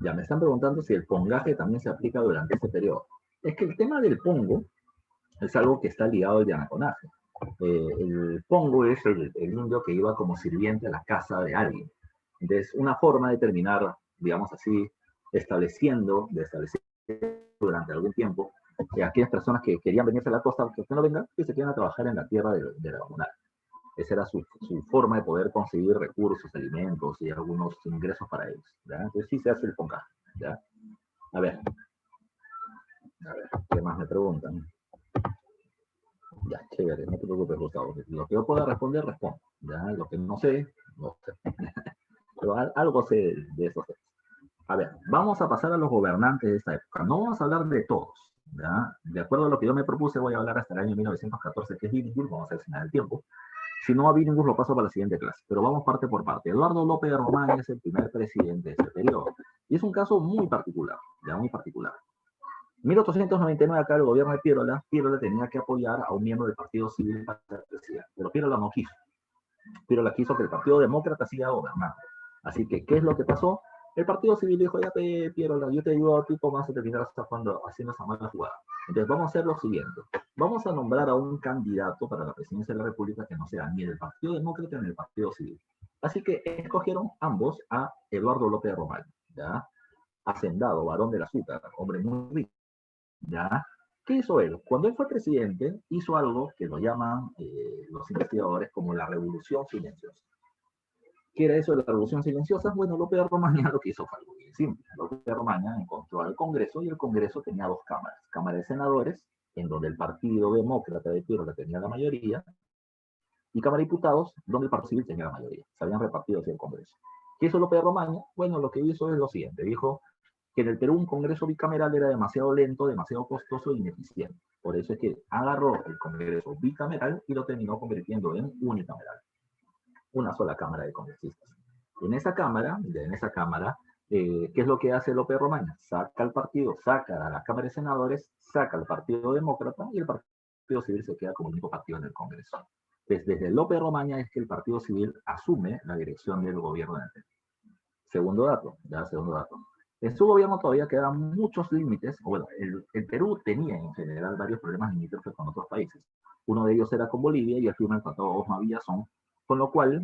Ya me están preguntando si el pongaje también se aplica durante este periodo. Es que el tema del pongo es algo que está ligado al yanaconaje. El pongo es el indio que iba como sirviente a la casa de alguien. Entonces, una forma de terminar, digamos así, de establecer durante algún tiempo, aquellas personas que querían venirse a la costa, que no vengan, que se quieran a trabajar en la tierra de la comunidad. Esa era su forma de poder conseguir recursos, alimentos y algunos ingresos para ellos. ¿Ya? Entonces sí se hace el pongaje. ¿Ya? A ver, ¿qué más me preguntan? Ya, chévere, no te preocupes, Gustavo. Lo que yo pueda responder, respondo. ¿Ya? Lo que no sé, no sé. Pero algo sé de esos temas. A ver, vamos a pasar a los gobernantes de esta época. No vamos a hablar de todos. ¿Ya? De acuerdo a lo que yo me propuse, voy a hablar hasta el año 1914, que es Billinghurst, vamos a ver si me da el tiempo. Si no, a Billinghurst lo paso para la siguiente clase. Pero vamos parte por parte. Eduardo López de Romaña es el primer presidente de este periodo. Y es un caso muy particular, ya muy particular. 1899, acá el gobierno de Piérola tenía que apoyar a un miembro del Partido Civil para ser presidente, pero Piérola no quiso. Piérola quiso que el Partido Demócrata siga gobernando. Así que, ¿qué es lo que pasó? El Partido Civil dijo, ya Piérola, yo te ayudo a ti, ¿cómo vas a terminar haciendo esa mala jugada? Entonces vamos a hacer lo siguiente. Vamos a nombrar a un candidato para la presidencia de la República que no sea ni del Partido Demócrata ni del Partido Civil. Así que escogieron ambos a Eduardo López de Romaña, ¿ya? Hacendado, varón del azúcar, hombre muy rico. ¿Ya? ¿Qué hizo él? Cuando él fue presidente, hizo algo que lo llaman los investigadores como la revolución silenciosa. ¿Qué era eso de la revolución silenciosa? Bueno, López de Romaña lo que hizo fue algo bien simple. López de Romaña encontró al Congreso y el Congreso tenía dos cámaras. Cámara de Senadores, en donde el Partido Demócrata de Piérola tenía la mayoría, y Cámara de Diputados, donde el Partido Civil tenía la mayoría. Se habían repartido hacia el Congreso. ¿Qué hizo López de Romaña? Bueno, lo que hizo es lo siguiente. Dijo, que en el Perú un congreso bicameral era demasiado lento, demasiado costoso e ineficiente. Por eso es que agarró el congreso bicameral y lo terminó convirtiendo en unicameral. Una sola cámara de congresistas. En esa cámara, ¿qué es lo que hace López Romaña? Saca al partido, saca a la Cámara de Senadores, saca al Partido Demócrata y el Partido Civil se queda como único partido en el Congreso. Desde López Romaña es que el Partido Civil asume la dirección del gobierno de Perú. Segundo dato. En su gobierno todavía quedan muchos límites. Bueno, el Perú tenía en general varios problemas limítrofes con otros países. Uno de ellos era con Bolivia y el firma el Tratado Osma-Villazón, con lo cual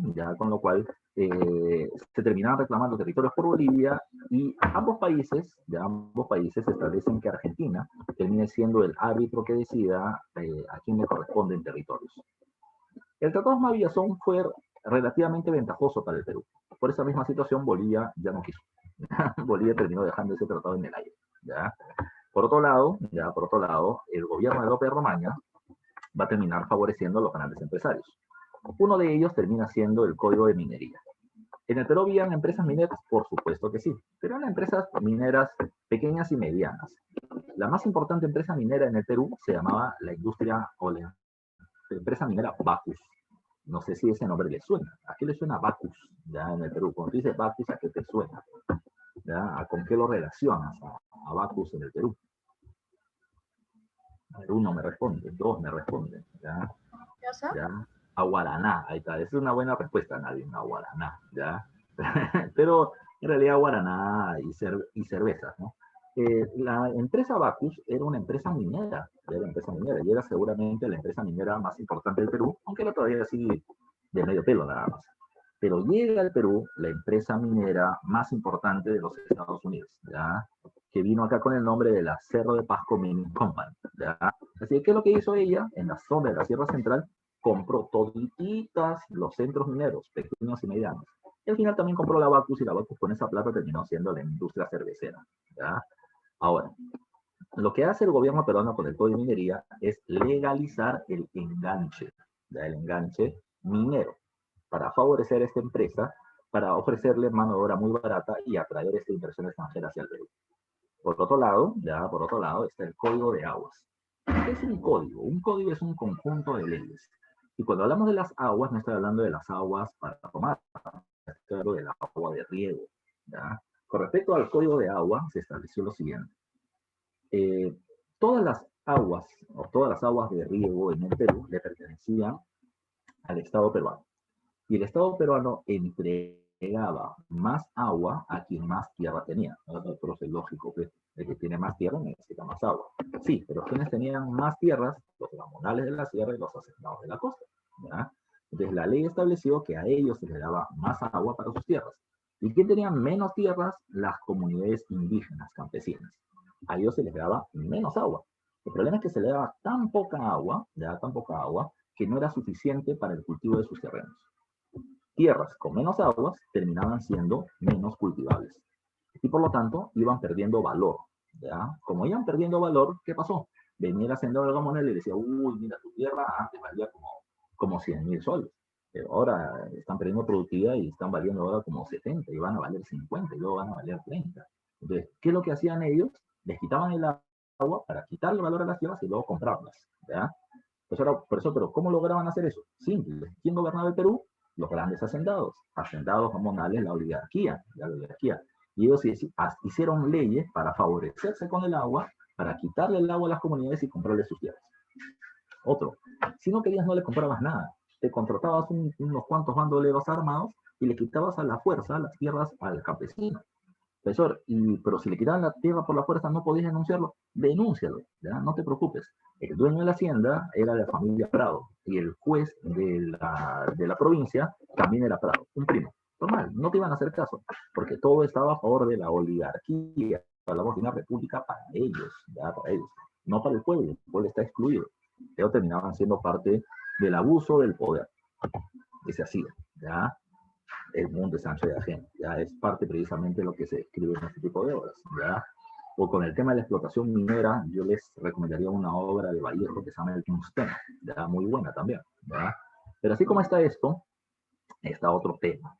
se terminaban reclamando territorios por Bolivia y ambos países establecen que Argentina termine siendo el árbitro que decida a quién le corresponden territorios. El Tratado Osma-Villazón fue relativamente ventajoso para el Perú. Por esa misma situación, Bolivia ya no quiso. Bolivia terminó dejando ese tratado en el aire. ¿Ya? Por otro lado, el gobierno de López Romaña va a terminar favoreciendo a los grandes empresarios. Uno de ellos termina siendo el Código de Minería. ¿En el Perú habían empresas mineras? Por supuesto que sí, pero eran empresas mineras pequeñas y medianas. La más importante empresa minera en el Perú se llamaba la empresa minera Bacus. No sé si ese nombre le suena. ¿A qué le suena Bacus? Ya en el Perú. Cuando tú dices Bacus, ¿a qué te suena? ¿Ya? ¿Con qué lo relacionas a Bacus en el Perú? Uno me responde, dos me responden. ¿Ya? ¿Ya? A Guaraná, ahí está. Esa es una buena respuesta, nadie, a Guaraná. ¿Ya? Pero en realidad Guaraná y cervezas, ¿no? La empresa Bacus era una empresa minera, y era seguramente la empresa minera más importante del Perú, aunque era todavía así de medio pelo nada más. Pero llega al Perú la empresa minera más importante de los Estados Unidos, ¿ya? Que vino acá con el nombre de la Cerro de Pasco Mining Company, ¿ya? Así que, ¿qué es lo que hizo ella? En la zona de la Sierra Central, compró todititas los centros mineros, pequeños y medianos. Y al final también compró la Bacus, y la Bacus con esa plata terminó siendo la industria cervecera, ¿ya? Ahora, lo que hace el gobierno peruano con el Código de Minería es legalizar el enganche, ¿ya? El enganche minero, para favorecer a esta empresa, para ofrecerle mano de obra muy barata y atraer esta inversión extranjera hacia el Perú. Por otro lado, está el Código de Aguas. ¿Qué es un código? Un código es un conjunto de leyes. Y cuando hablamos de las aguas, no estoy hablando de las aguas para tomar, estoy hablando del agua de riego, ¿ya? Con respecto al Código de Agua, se estableció lo siguiente. Eh, todas las aguas, o todas las aguas de riego en el Perú, le pertenecían al Estado peruano. Y el Estado peruano entregaba más agua a quien más tierra tenía. Pero es lógico que el que tiene más tierra necesita más agua. Sí, pero quienes tenían más tierras, los gamonales de la sierra y los hacendados de la costa, ¿ya? Entonces la ley estableció que a ellos se les daba más agua para sus tierras. ¿Y quién tenía menos tierras? Las comunidades indígenas, campesinas. A ellos se les daba menos agua. El problema es que se les daba tan poca agua, ya tan poca agua, que no era suficiente para el cultivo de sus terrenos. Tierras con menos aguas terminaban siendo menos cultivables y por lo tanto iban perdiendo valor, ¿ya? Como iban perdiendo valor, ¿qué pasó? Venía el hacendado de Gamonal y le decía, uy, mira, tu tierra antes valía como 100.000 soles, pero ahora están perdiendo productividad y están valiendo ahora como 70 y van a valer 50 y luego van a valer 30. Entonces, ¿qué es lo que hacían ellos? Les quitaban el agua para quitarle valor a las tierras y luego comprarlas, ¿ya? Pues ahora, por eso, pero ¿cómo lograban hacer eso? Simple. ¿Quién gobernaba el Perú? Los grandes hacendados comunales, la oligarquía. Y ellos hicieron leyes para favorecerse con el agua, para quitarle el agua a las comunidades y comprarle sus tierras. Otro, si no querías no le comprabas nada. Te contratabas unos cuantos bandoleros armados y le quitabas a la fuerza las tierras al campesino. Profesor, pero si le quitaban la tierra por la fuerza, no podías denunciarlo, denúncialo, ¿ya? No te preocupes. El dueño de la hacienda era de la familia Prado y el juez de la provincia también era Prado, un primo. Normal, no te iban a hacer caso, porque todo estaba a favor de la oligarquía. Hablamos de una república para ellos, ¿ya? Para ellos, no para el pueblo está excluido. Ellos terminaban siendo parte del abuso del poder que se hacía, ¿ya? El mundo es ancho y ajeno, ya es parte precisamente de lo que se escribe en este tipo de obras, ¿ya? O con el tema de la explotación minera, yo les recomendaría una obra de Vallejo que se llama El Tungsteno, ya muy buena también, ¿ya? Pero así como está esto, está otro tema.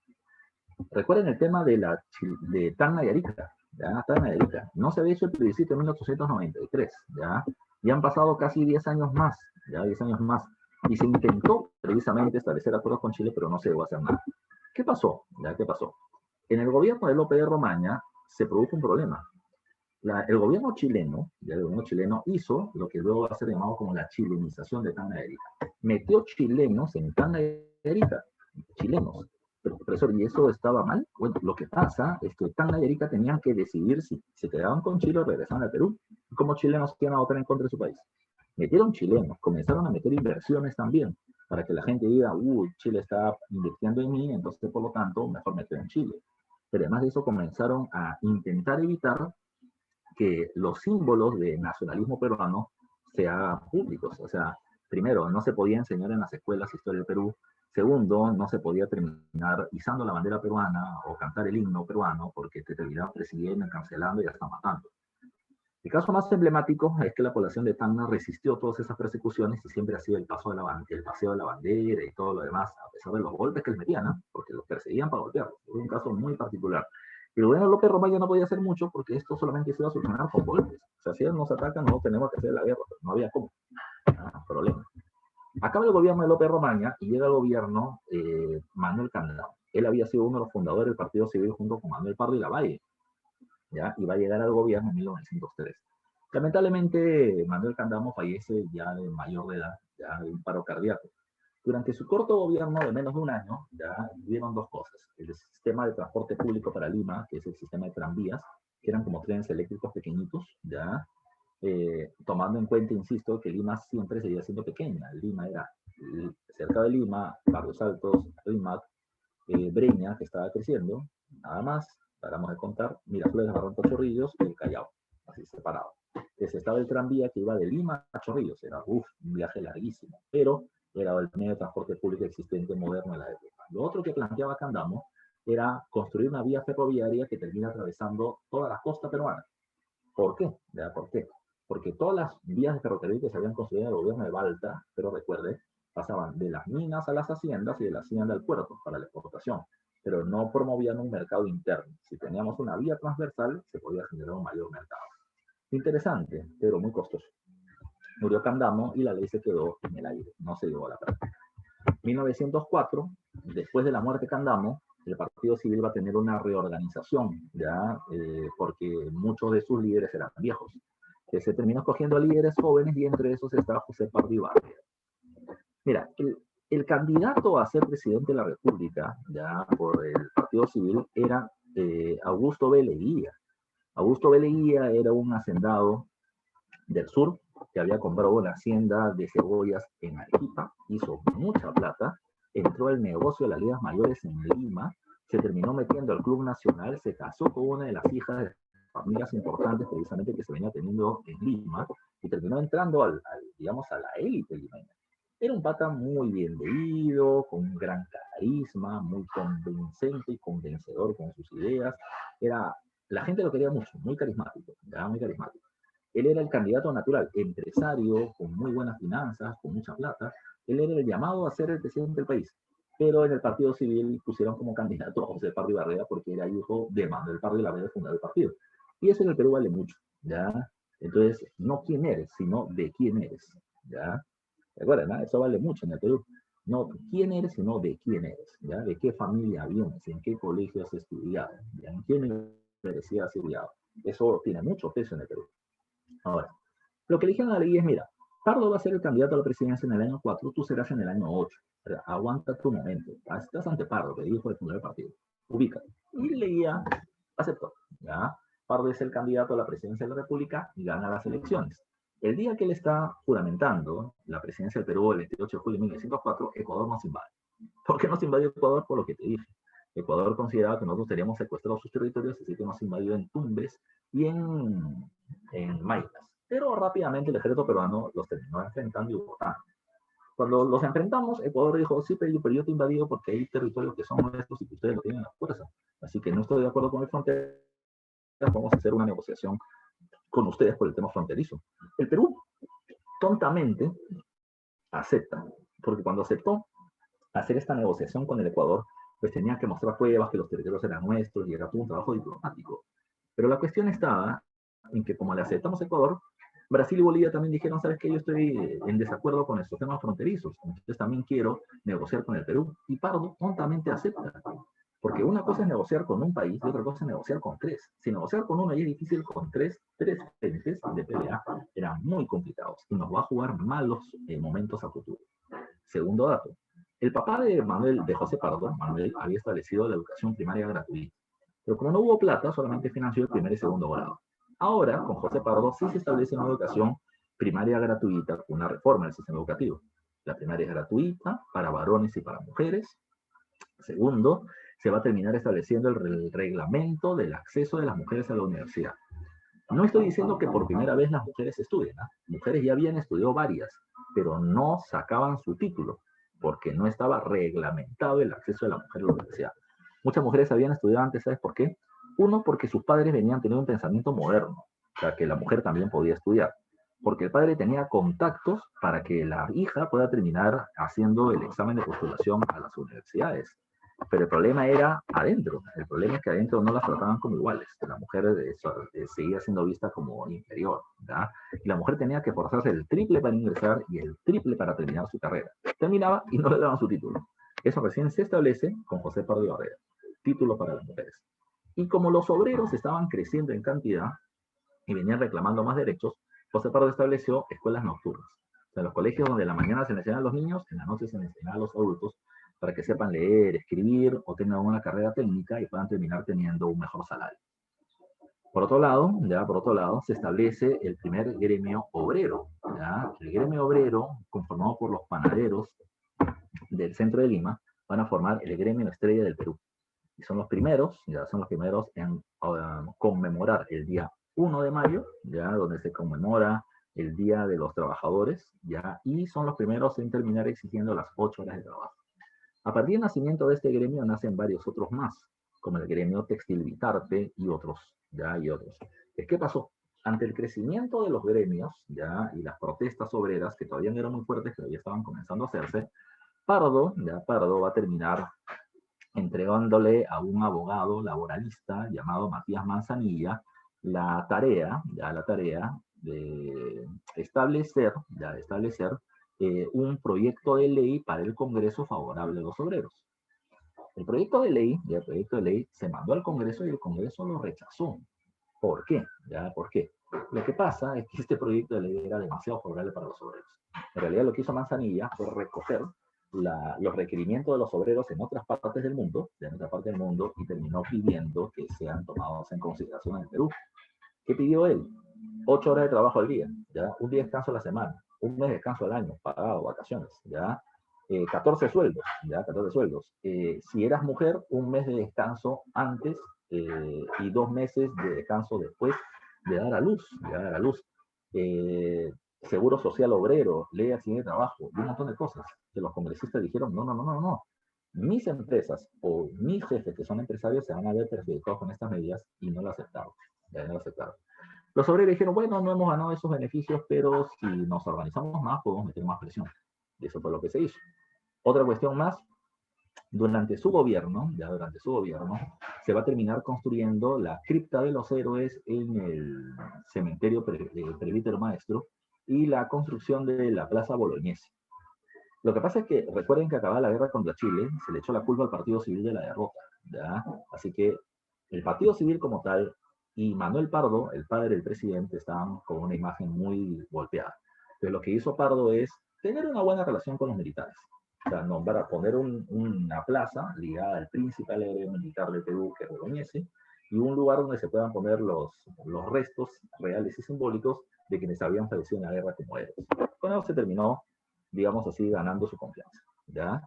Recuerden el tema de Tacna y Arica, ¿ya? Tacna y Arica. No se había hecho el plebiscito en 1893, ¿ya? Y han pasado casi 10 años más, ¿ya? 10 años más. Y se intentó precisamente establecer acuerdos con Chile, pero no se llegó a hacer nada. ¿Qué pasó? ¿Ya? ¿Qué pasó? En el gobierno de Lope de Romaña se produjo un problema. El gobierno chileno hizo lo que luego va a ser llamado como la chilenización de Tacna y Arica. Metió chilenos en Tacna y Arica, chilenos. Pero, profesor, ¿y eso estaba mal? Bueno, lo que pasa es que Tacna y Arica tenían que decidir si se quedaban con Chile o regresaban a Perú. Como chilenos iban a votar en contra de su país. Metieron chilenos, comenzaron a meter inversiones también, para que la gente diga, uy, Chile está invirtiendo en mí, entonces por lo tanto, mejor meter en Chile. Pero además de eso comenzaron a intentar evitar que los símbolos de nacionalismo peruano sean públicos. O sea, primero, no se podía enseñar en las escuelas historia del Perú. Segundo, no se podía terminar izando la bandera peruana o cantar el himno peruano porque te terminaban persiguiendo, cancelando y hasta matando. El caso más emblemático es que la población de Tacna resistió todas esas persecuciones y siempre ha sido el paseo de la bandera y todo lo demás, a pesar de los golpes que les metían, ¿no? Porque los perseguían para golpearlos. Es un caso muy particular. El gobierno de López Romaña no podía hacer mucho porque esto solamente se iba a solucionar con golpes. O sea, si ellos nos atacan, no tenemos que hacer la guerra, pero no había cómo. Problema. Acaba el gobierno de López Romaña y llega el gobierno Manuel Candamo. Él había sido uno de los fundadores del Partido Civil junto con Manuel Pardo y Lavalle. ¿Ya? Y va a llegar al gobierno en 1903. Lamentablemente, Manuel Candamo fallece ya de mayor de edad, ya de un paro cardíaco. Durante su corto gobierno de menos de un año, ya vieron dos cosas. El sistema de transporte público para Lima, que es el sistema de tranvías, que eran como trenes eléctricos pequeñitos, ya, tomando en cuenta, insisto, que Lima siempre seguía siendo pequeña. Lima era cerca de Lima, Barrios Altos, Rímac, Breña, que estaba creciendo, nada más. Paramos de contar, Miraflores, Barranco, Chorrillos y el Callao, así separado. Entonces estaba el tranvía que iba de Lima a Chorrillos, era un viaje larguísimo, pero era el medio de transporte público existente moderno en la época. Lo otro que planteaba Candamo era construir una vía ferroviaria que termina atravesando toda la costa peruana. ¿Por qué? ¿Ya? ¿Por qué? Porque todas las vías de ferrocarril que se habían construido en el gobierno de Balta, pero recuerde, pasaban de las minas a las haciendas y de la hacienda al puerto para la exportación, pero no promovían un mercado interno. Si teníamos una vía transversal, se podía generar un mayor mercado. Interesante, pero muy costoso. Murió Candamo y la ley se quedó en el aire, no se llevó a la práctica. 1904, después de la muerte de Candamo, el Partido Civil va a tener una reorganización, ¿ya? Porque muchos de sus líderes eran viejos. Que se terminó escogiendo a líderes jóvenes y entre esos estaba José Pardo Ibarra. Mira, el candidato a ser presidente de la República, ya por el Partido Civil, era Augusto B. Leguía. Augusto B. Leguía era un hacendado del sur que había comprado una hacienda de cebollas en Arequipa, hizo mucha plata, entró al negocio de las ligas mayores en Lima, se terminó metiendo al Club Nacional, se casó con una de las hijas de familias importantes precisamente que se venía teniendo en Lima y terminó entrando digamos, a la élite limeña. Era un pata muy bien leído, con un gran carisma, muy convincente y convencedor con sus ideas. La gente lo quería mucho, muy carismático, ya muy carismático. Él era el candidato natural, empresario, con muy buenas finanzas, con mucha plata. Él era el llamado a ser el presidente del país. Pero en el Partido Civil pusieron como candidato a José Pardo Ibarra porque era hijo de Manuel Pardo Ibarra, fundador del partido. Y eso en el Perú vale mucho, ¿ya? Entonces, no quién eres, sino de quién eres, ¿ya? Recuerden, ¿no? Eso vale mucho en el Perú. No quién eres, sino de quién eres, ¿ya? De qué familia vienes, en qué colegio has estudiado, ¿ya? En qué universidad has estudiado. Eso tiene mucho peso en el Perú. Ahora, lo que eligieron a la ley es, mira, Pardo va a ser el candidato a la presidencia en el año 4, tú serás en el año 8. Aguanta tu momento. Estás ante Pardo, que dijo el fundador del partido. Ubícate. Y Leguía aceptó. ¿Ya? Pardo es el candidato a la presidencia de la República y gana las elecciones. El día que él está juramentando la presidencia del Perú el 28 de julio de 1904, Ecuador nos invade. ¿Por qué nos invadió Ecuador? Por lo que te dije. Ecuador consideraba que nosotros teníamos secuestrados sus territorios, así que nos invadió en Tumbes y en Maytas. Pero rápidamente el ejército peruano los terminó enfrentando y votando. Cuando los enfrentamos, Ecuador dijo, sí, pero yo te he invadido porque hay territorios que son nuestros y que ustedes lo tienen a fuerza. Así que no estoy de acuerdo con el frontera, vamos a hacer una negociación con ustedes por el tema fronterizo. El Perú, tontamente, acepta, porque cuando aceptó hacer esta negociación con el Ecuador, pues tenía que mostrar pruebas que los territorios eran nuestros y era todo un trabajo diplomático. Pero la cuestión estaba en que como le aceptamos a Ecuador, Brasil y Bolivia también dijeron, ¿sabes qué? Yo estoy en desacuerdo con estos temas fronterizos, entonces también quiero negociar con el Perú. Y Pardo tontamente acepta, porque una cosa es negociar con un país y otra cosa es negociar con tres. Si negociar con uno ya es difícil, con tres frentes de pelea eran muy complicados y nos va a jugar malos momentos a futuro. Segundo dato, el papá de José Pardo, Manuel, había establecido la educación primaria gratuita. Pero como no hubo plata, solamente financió el primer y segundo grado. Ahora, con José Pardo, sí se establece una educación primaria gratuita, una reforma del sistema educativo. La primaria es gratuita para varones y para mujeres. Segundo, se va a terminar estableciendo el reglamento del acceso de las mujeres a la universidad. No estoy diciendo que por primera vez las mujeres estudien, ¿eh? Mujeres ya habían estudiado varias, pero no sacaban su título, porque no estaba reglamentado el acceso de la mujer a la universidad. Muchas mujeres habían estudiado antes, ¿sabes por qué? Uno, porque sus padres venían teniendo un pensamiento moderno, o sea, que la mujer también podía estudiar, porque el padre tenía contactos para que la hija pueda terminar haciendo el examen de postulación a las universidades. Pero el problema era adentro. El problema es que adentro no las trataban como iguales. La mujer seguía siendo vista como inferior, ¿verdad? Y la mujer tenía que forzarse el triple para ingresar y el triple para terminar su carrera. Terminaba y no le daban su título. Eso recién se establece con José Pardo Ibarra. Título para las mujeres. Y como los obreros estaban creciendo en cantidad y venían reclamando más derechos, José Pardo estableció escuelas nocturnas. O sea, en los colegios donde en la mañana se les enseñan a los niños, en la noche se les enseñan a los adultos para que sepan leer, escribir o tengan una carrera técnica y puedan terminar teniendo un mejor salario. Por otro lado, se establece el primer gremio obrero. ¿Ya? El gremio obrero, conformado por los panaderos del centro de Lima, van a formar el gremio estrella del Perú. Y son los primeros en conmemorar el día 1 de mayo, ¿ya? Donde se conmemora el Día de los Trabajadores, ¿ya? Y son los primeros en terminar exigiendo las 8 horas de trabajo. A partir del nacimiento de este gremio nacen varios otros más, como el gremio Textil Vitarte y otros, ¿ya? Y otros. ¿Qué pasó? Ante el crecimiento de los gremios, ¿ya? Y las protestas obreras, que todavía no eran muy fuertes, pero ya estaban comenzando a hacerse, Pardo va a terminar entregándole a un abogado laboralista llamado Matías Manzanilla la tarea de establecer un proyecto de ley para el Congreso favorable a los obreros. El proyecto de ley se mandó al Congreso y el Congreso lo rechazó. ¿Por qué? ¿Por qué? Lo que pasa es que este proyecto de ley era demasiado favorable para los obreros. En realidad lo que hizo Manzanilla fue recoger los requerimientos de los obreros en otras partes del mundo, y terminó pidiendo que sean tomados en consideración en el Perú. ¿Qué pidió él? 8 horas de trabajo al día, ¿ya? Un día de descanso a la semana, un mes de descanso al año, pagado, vacaciones, ¿ya? 14 sueldos, ¿ya? 14 sueldos. Si eras mujer, un mes de descanso antes y 2 meses de descanso después de dar a luz, de dar a luz. Seguro social obrero, ley de accidente de trabajo, y un montón de cosas que los congresistas dijeron, no. Mis empresas o mis jefes que son empresarios se van a ver perjudicados con estas medidas y no lo aceptaron. Ya no lo aceptaron. Los obreros dijeron, bueno, no hemos ganado esos beneficios, pero si nos organizamos más, podemos meter más presión. Y eso fue lo que se hizo. Otra cuestión más, durante su gobierno, se va a terminar construyendo la cripta de los héroes en el cementerio Presbítero Maestro y la construcción de la Plaza Bolognesi. Lo que pasa es que, recuerden que acababa la guerra contra Chile, se le echó la culpa al Partido Civil de la derrota, ¿ya? Así que el Partido Civil como tal y Manuel Pardo, el padre del presidente, estaban con una imagen muy golpeada. Entonces lo que hizo Pardo es tener una buena relación con los militares. O sea, poner una plaza ligada al principal héroe militar de Perú, que es Bolognesi, y un lugar donde se puedan poner los restos reales y simbólicos de quienes habían fallecido en la guerra como héroes. Con eso se terminó, digamos así, ganando su confianza, ¿ya?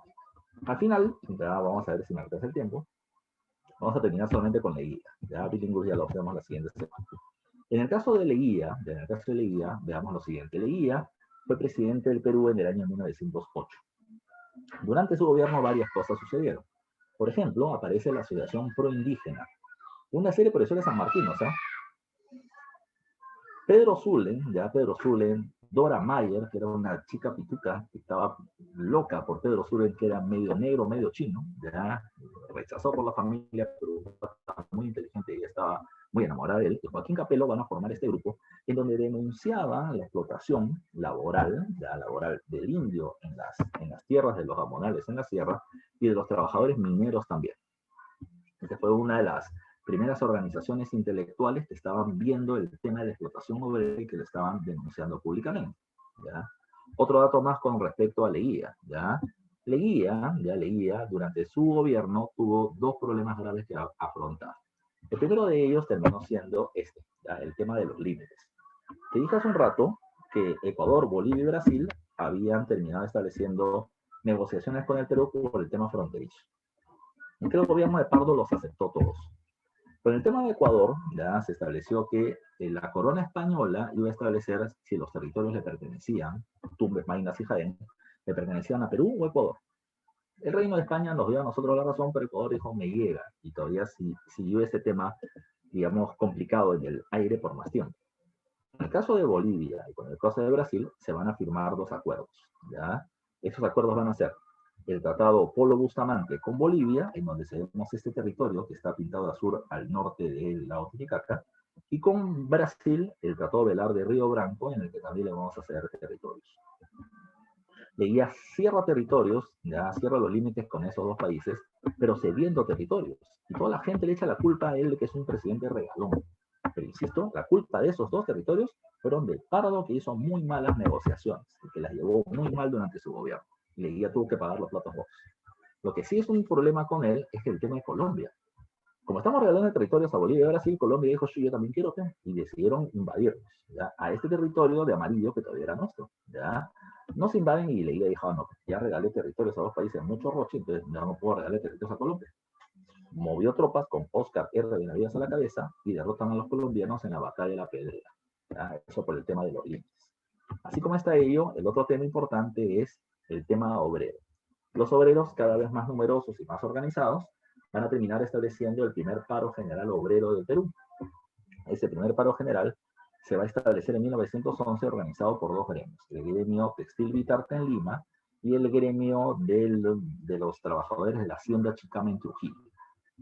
Al final, ya vamos a ver si me alcanza el tiempo, vamos a terminar solamente con Leguía, ya bilingües ya lo vemos la siguiente semana. En el caso de Leguía, veamos lo siguiente. Leguía fue presidente del Perú en el año 1908. Durante su gobierno varias cosas sucedieron. Por ejemplo, aparece la Asociación Proindígena, una serie de profesores sanmarquinos, ¿eh? Pedro Zulen, Dora Mayer, que era una chica pituca que estaba loca por Pedro Zulen, que era medio negro, medio chino, ya rechazó por la familia, pero estaba muy inteligente y estaba muy enamorada de él. Y Joaquín Capello van a formar este grupo en donde denunciaban la explotación laboral del indio en las tierras de los gamonales en la sierra y de los trabajadores mineros también. Esta fue una de las primeras organizaciones intelectuales que estaban viendo el tema de la explotación obrera y que lo estaban denunciando públicamente, ¿ya? Otro dato más con respecto a Leguía, ¿ya? Leguía, durante su gobierno tuvo dos problemas graves que afrontar. El primero de ellos terminó siendo ¿ya? El tema de los límites. Te dije hace un rato que Ecuador, Bolivia y Brasil habían terminado estableciendo negociaciones con el Perú por el tema fronterizo. Y que el gobierno de Pardo los aceptó todos. Con el tema de Ecuador, ya se estableció que la corona española iba a establecer si los territorios le pertenecían, Tumbes, Maynas y Jaén, le pertenecían a Perú o Ecuador. El Reino de España nos dio a nosotros la razón, pero Ecuador dijo, me llega, y todavía siguió ese tema, digamos, complicado en el aire por más tiempo. En el caso de Bolivia y con el caso de Brasil, se van a firmar dos acuerdos, ¿ya? Esos acuerdos van a ser el Tratado Polo Bustamante con Bolivia, en donde tenemos este territorio que está pintado de azul al norte del lago Titicaca, y con Brasil, el Tratado Velar de Río Branco, en el que también le vamos a hacer territorios. Leguía cierra territorios, ya cierra los límites con esos dos países, pero cediendo territorios. Y toda la gente le echa la culpa a él de que es un presidente regalón. Pero insisto, la culpa de esos dos territorios fueron de Pardo, que hizo muy malas negociaciones, y que las llevó muy mal durante su gobierno. Y Leguía tuvo que pagar los platos rojos. Lo que sí es un problema con él es que el tema de Colombia. Como estamos regalando territorios a Bolivia y Brasil, Colombia dijo, sí, yo también quiero, y decidieron invadirnos, ¿ya? A este territorio de amarillo que todavía era nuestro, ¿ya? Nos invaden y Leguía dijo, no, ya regalé territorios a dos países mucho roche, entonces ya no puedo regalar territorios a Colombia. Movió tropas con Oscar R. Benavides a la cabeza y derrotan a los colombianos en la batalla de la Pedrera, ¿ya? Eso por el tema de los límites. Así como está ello, el otro tema importante es el tema obrero. Los obreros, cada vez más numerosos y más organizados, van a terminar estableciendo el primer paro general obrero del Perú. Ese primer paro general se va a establecer en 1911 organizado por dos gremios, el gremio Textil Vitarte en Lima y el gremio de los trabajadores de la Hacienda Chicama en Trujillo.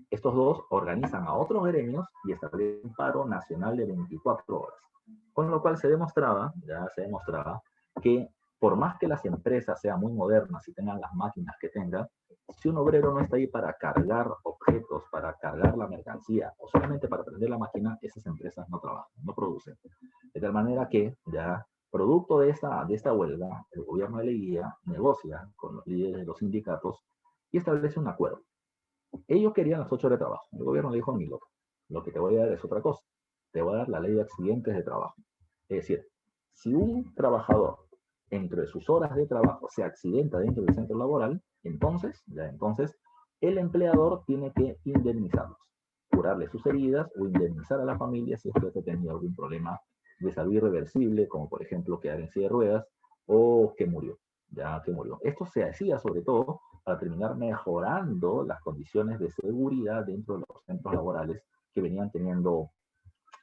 Estos dos organizan a otros gremios y establecen un paro nacional de 24 horas. Con lo cual ya se demostraba que por más que las empresas sean muy modernas y tengan las máquinas que tengan, si un obrero no está ahí para cargar objetos, para cargar la mercancía o solamente para prender la máquina, esas empresas no trabajan, no producen. De tal manera que ya producto de esta huelga, el gobierno de Leguía negocia con los líderes de los sindicatos y establece un acuerdo. Ellos querían las 8 horas de trabajo. El gobierno le dijo, mi loco, lo que te voy a dar es otra cosa. Te voy a dar la ley de accidentes de trabajo. Es decir, si un trabajador entre sus horas de trabajo se accidenta dentro del centro laboral, entonces el empleador tiene que indemnizarlos, curarle sus heridas o indemnizar a la familia si es que tenía algún problema de salud irreversible, como por ejemplo quedar en silla de ruedas o que murió. Esto se hacía sobre todo para terminar mejorando las condiciones de seguridad dentro de los centros laborales que venían teniendo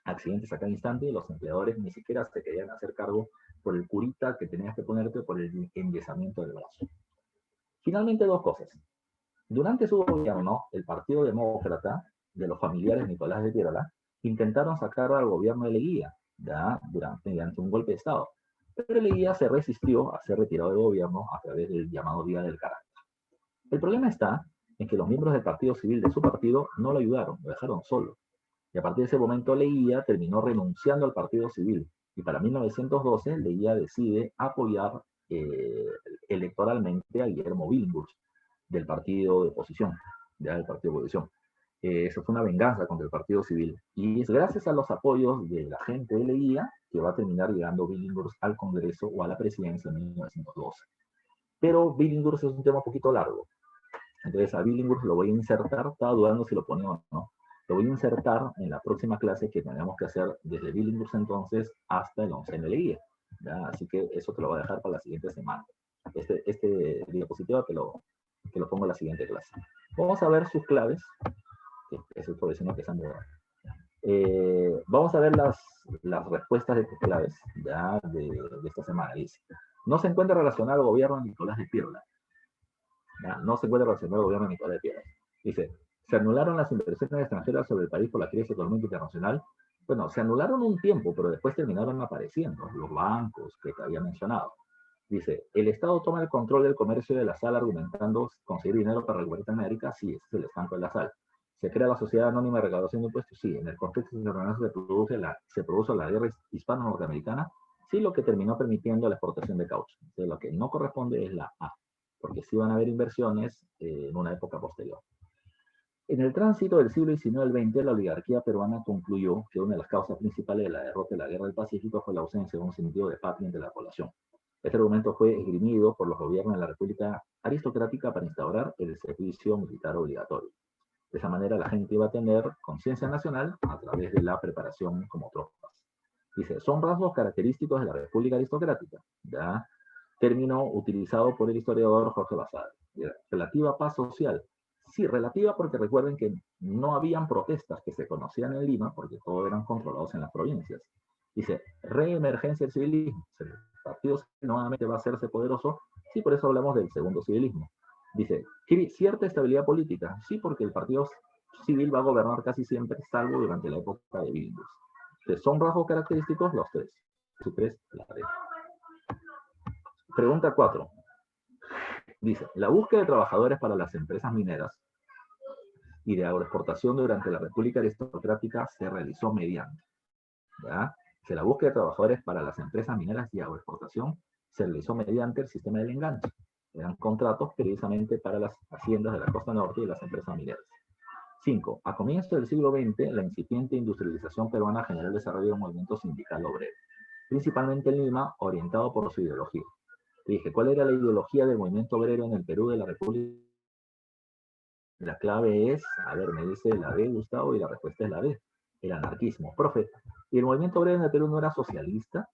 accidentes a cada instante y los empleadores ni siquiera se querían hacer cargo por el curita que tenías que ponerte por el enyesamiento del brazo. Finalmente, dos cosas. Durante su gobierno, el Partido Demócrata de los familiares Nicolás de Piérola intentaron sacar al gobierno de Leguía, mediante un golpe de Estado. Pero Leguía se resistió a ser retirado del gobierno a través del llamado Día del Carácter. El problema está en que los miembros del partido civil de su partido no lo ayudaron, lo dejaron solo. Y a partir de ese momento Leguía terminó renunciando al partido civil. Y para 1912 Leguía decide apoyar electoralmente a Guillermo Billinghurst del partido de oposición. Eso fue una venganza contra el partido civil. Y es gracias a los apoyos de la gente de Leguía que va a terminar llegando Billinghurst al Congreso o a la presidencia en 1912. Pero Billinghurst es un tema un poquito largo. Entonces a Billinghurst lo voy a insertar, estaba dudando si lo ponía o no. Lo voy a insertar en la próxima clase que tenemos que hacer desde Billinghurst entonces hasta el 11 de Leguía. Así que eso te lo voy a dejar para la siguiente semana. Este diapositiva te lo pongo en la siguiente clase. Vamos a ver sus claves, que es el profesional que se han mudado. Vamos a ver las respuestas de tus claves de esta semana. Dice, no se encuentra relacionado al gobierno de Nicolás de Piérola. No se encuentra relacionado al gobierno de Nicolás de Piérola. Dice, se anularon las inversiones extranjeras sobre el país por la crisis económica internacional. Bueno, se anularon un tiempo, pero después terminaron apareciendo los bancos que te había mencionado. Dice, el Estado toma el control del comercio de la sal argumentando conseguir dinero para recuperar América. Sí, ese es el estanco de la sal. ¿Se crea la sociedad anónima de recaudación de impuestos? Sí. En el contexto internacional se produce la guerra hispano-norteamericana. Sí, lo que terminó permitiendo la exportación de caucho. Entonces, lo que no corresponde es la A, porque sí van a haber inversiones en una época posterior. En el tránsito del siglo XIX al XX, la oligarquía peruana concluyó que una de las causas principales de la derrota de la Guerra del Pacífico fue la ausencia de un sentido de patria entre la población. Este argumento fue esgrimido por los gobiernos de la República aristocrática para instaurar el servicio militar obligatorio. De esa manera la gente iba a tener conciencia nacional a través de la preparación como tropas. Dice, son rasgos característicos de la República aristocrática, término utilizado por el historiador Jorge Basadre. Relativa paz social. Sí, relativa porque recuerden que no habían protestas que se conocían en Lima porque todos eran controlados en las provincias. Dice, reemergencia del civilismo. El partido nuevamente va a hacerse poderoso. Sí, por eso hablamos del segundo civilismo. Dice, cierta estabilidad política. Sí, porque el partido civil va a gobernar casi siempre, salvo durante la época de Billinghurst. ¿Son rasgos característicos? Los tres. La D. Pregunta 4. Dice, la búsqueda de trabajadores para las empresas mineras y de agroexportación durante la República Aristocrática se realizó mediante. Que la búsqueda de trabajadores para las empresas mineras y agroexportación se realizó mediante el sistema del enganche. Eran contratos precisamente para las haciendas de la costa norte y las empresas mineras. 5. A comienzos del siglo XX, la incipiente industrialización peruana generó el desarrollo de un movimiento sindical obrero, principalmente en Lima, orientado por su ideología. Dije, ¿cuál era la ideología del movimiento obrero en el Perú de la República? La clave es, a ver, me dice la D, Gustavo, y la respuesta es la D, el anarquismo, profe. Y el movimiento obrero en el Perú no era socialista,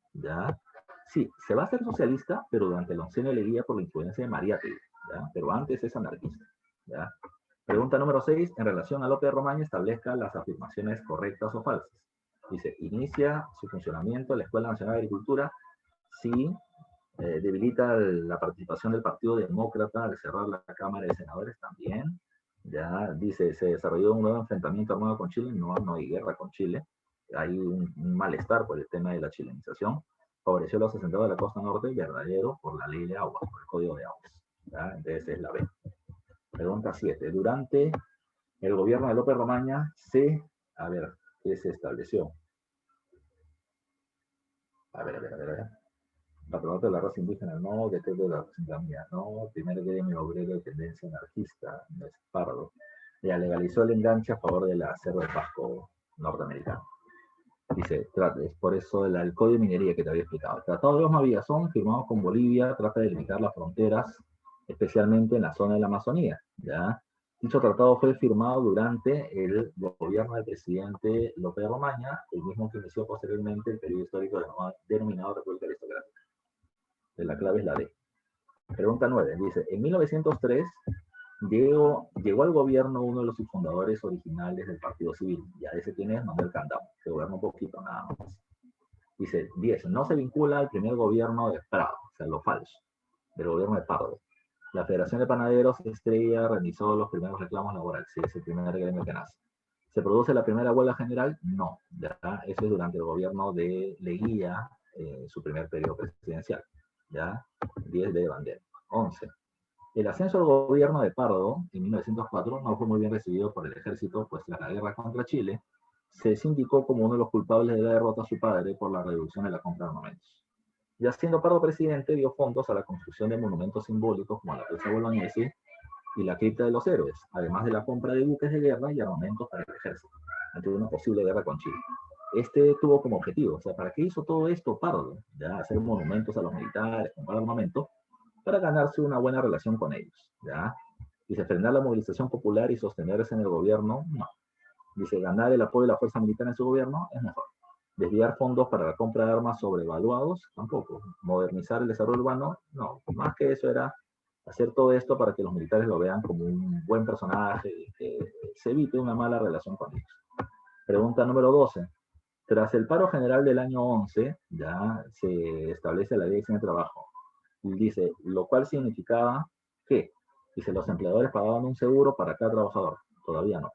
sí, se va a ser socialista, pero durante el oncenio le guía por la influencia de Mariátegui, ¿ya? Pero antes es anarquista, ¿ya? Pregunta número 6, en relación a Lope de Romaña, establezca las afirmaciones correctas o falsas. Dice, inicia su funcionamiento la Escuela Nacional de Agricultura, sí, debilita la participación del Partido Demócrata al cerrar la Cámara de Senadores también. Ya dice, se desarrolló un nuevo enfrentamiento armado con Chile, no hay guerra con Chile, hay un malestar por el tema de la chilenización. Favoreció a los asentados de la costa norte, verdadero, por la ley de aguas, por el código de aguas. ¿Ya? Entonces es la B. Pregunta 7. Durante el gobierno de López Romaña ¿qué se estableció? A ver. Patronato de la raza indígena, no. Decreto de la raza indígena, no. Primer gremio obrero de tendencia anarquista, no es Pardo. Ya legalizó el enganche a favor del acero de Pasco norteamericano. Dice, es por eso el Código de Minería que te había explicado. El Tratado de Osma Villazón, firmado con Bolivia, trata de limitar las fronteras, especialmente en la zona de la Amazonía. ¿Ya? Dicho tratado fue firmado durante el gobierno del presidente López de Romaña, el mismo que inició posteriormente el periodo histórico denominado República Aristocrática. La clave es la D. Pregunta 9. Dice, en 1903 llegó al gobierno uno de los fundadores originales del Partido Civil. Ya ese tiene es Manuel Candamo, que gobernó un poquito nada más. Dice, 10. No se vincula al primer gobierno de Prado, o sea, lo falso, del gobierno de Pardo. La Federación de Panaderos Estrella realizó los primeros reclamos laborales, sí, es el primer gremio que nace. ¿Se produce la primera huelga general? No, ya, eso es durante el gobierno de Leguía, su primer periodo presidencial. ¿Ya? 10 de bandera. 11. El ascenso al gobierno de Pardo en 1904 no fue muy bien recibido por el ejército, pues tras la guerra contra Chile se sindicó como uno de los culpables de la derrota a su padre por la reducción de la compra de armamentos. Ya siendo Pardo presidente, dio fondos a la construcción de monumentos simbólicos como la Plaza Bolognesi y la Cripta de los Héroes, además de la compra de buques de guerra y armamentos para el ejército, ante una posible guerra con Chile. Este tuvo como objetivo, o sea, ¿para qué hizo todo esto Pardo? Ya, hacer monumentos a los militares, comprar armamento, para ganarse una buena relación con ellos, ¿ya? Dice, frenar la movilización popular y sostenerse en el gobierno, no. Dice, ganar el apoyo de la fuerza militar en su gobierno es mejor. Desviar fondos para la compra de armas sobrevaluados, tampoco. Modernizar el desarrollo urbano, no. Más que eso era hacer todo esto para que los militares lo vean como un buen personaje y que se evite una mala relación con ellos. Pregunta número 12. Tras el paro general del año 11, ya se establece la Ley de Trabajo. Y dice, lo cual significaba que, dice, los empleadores pagaban un seguro para cada trabajador. Todavía no.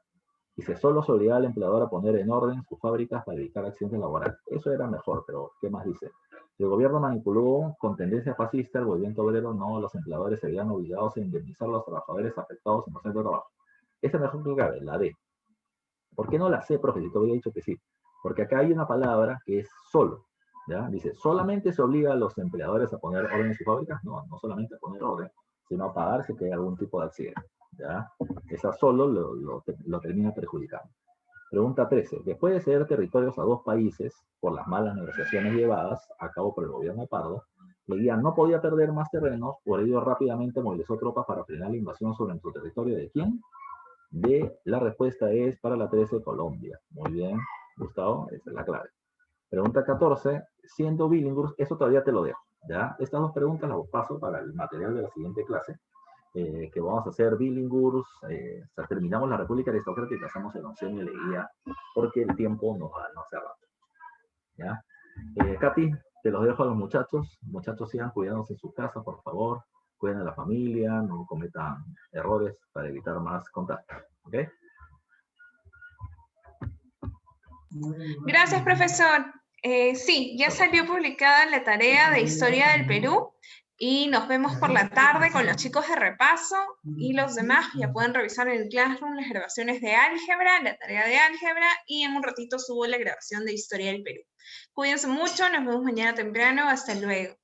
Dice, solo se obligaba al empleador a poner en orden sus fábricas para evitar accidentes laborales. Eso era mejor, pero ¿qué más dice? El gobierno manipuló con tendencia fascista el movimiento obrero, no, los empleadores se veían obligados a indemnizar a los trabajadores afectados en los centros de trabajo. Esa es mejor que grave, la D. ¿Por qué no la C, profe? Si te había dicho que sí. Porque acá hay una palabra que es solo. ¿Ya? Dice, ¿solamente se obliga a los empleadores a poner orden en sus fábricas? No, no solamente a poner orden, sino a pagar si hay algún tipo de accidente. ¿Ya? Esa solo lo termina perjudicando. Pregunta 13. Después de ceder territorios a dos países por las malas negociaciones llevadas a cabo por el gobierno de Pardo, Leguía no podía perder más terrenos, por ello rápidamente movilizó tropas para frenar la invasión sobre su territorio. ¿De quién? La respuesta es para la 13, Colombia. Muy bien, Gustavo, esa es la clave. Pregunta 14, siendo bilingües, eso todavía te lo dejo, ¿ya? Estas dos preguntas las paso para el material de la siguiente clase, que vamos a hacer bilingües, o sea, terminamos la República Aristocrática y pasamos el oncenio de Leguía, porque el tiempo nos va, no hace rato, ¿ya? Katy, te los dejo a los muchachos sigan cuidándose en su casa, por favor, cuiden a la familia, no cometan errores para evitar más contacto, ¿ok? Gracias, profesor. Sí, ya salió publicada la tarea de Historia del Perú y nos vemos por la tarde con los chicos de repaso y los demás ya pueden revisar en el Classroom las grabaciones de álgebra, la tarea de álgebra y en un ratito subo la grabación de Historia del Perú. Cuídense mucho, nos vemos mañana temprano, hasta luego.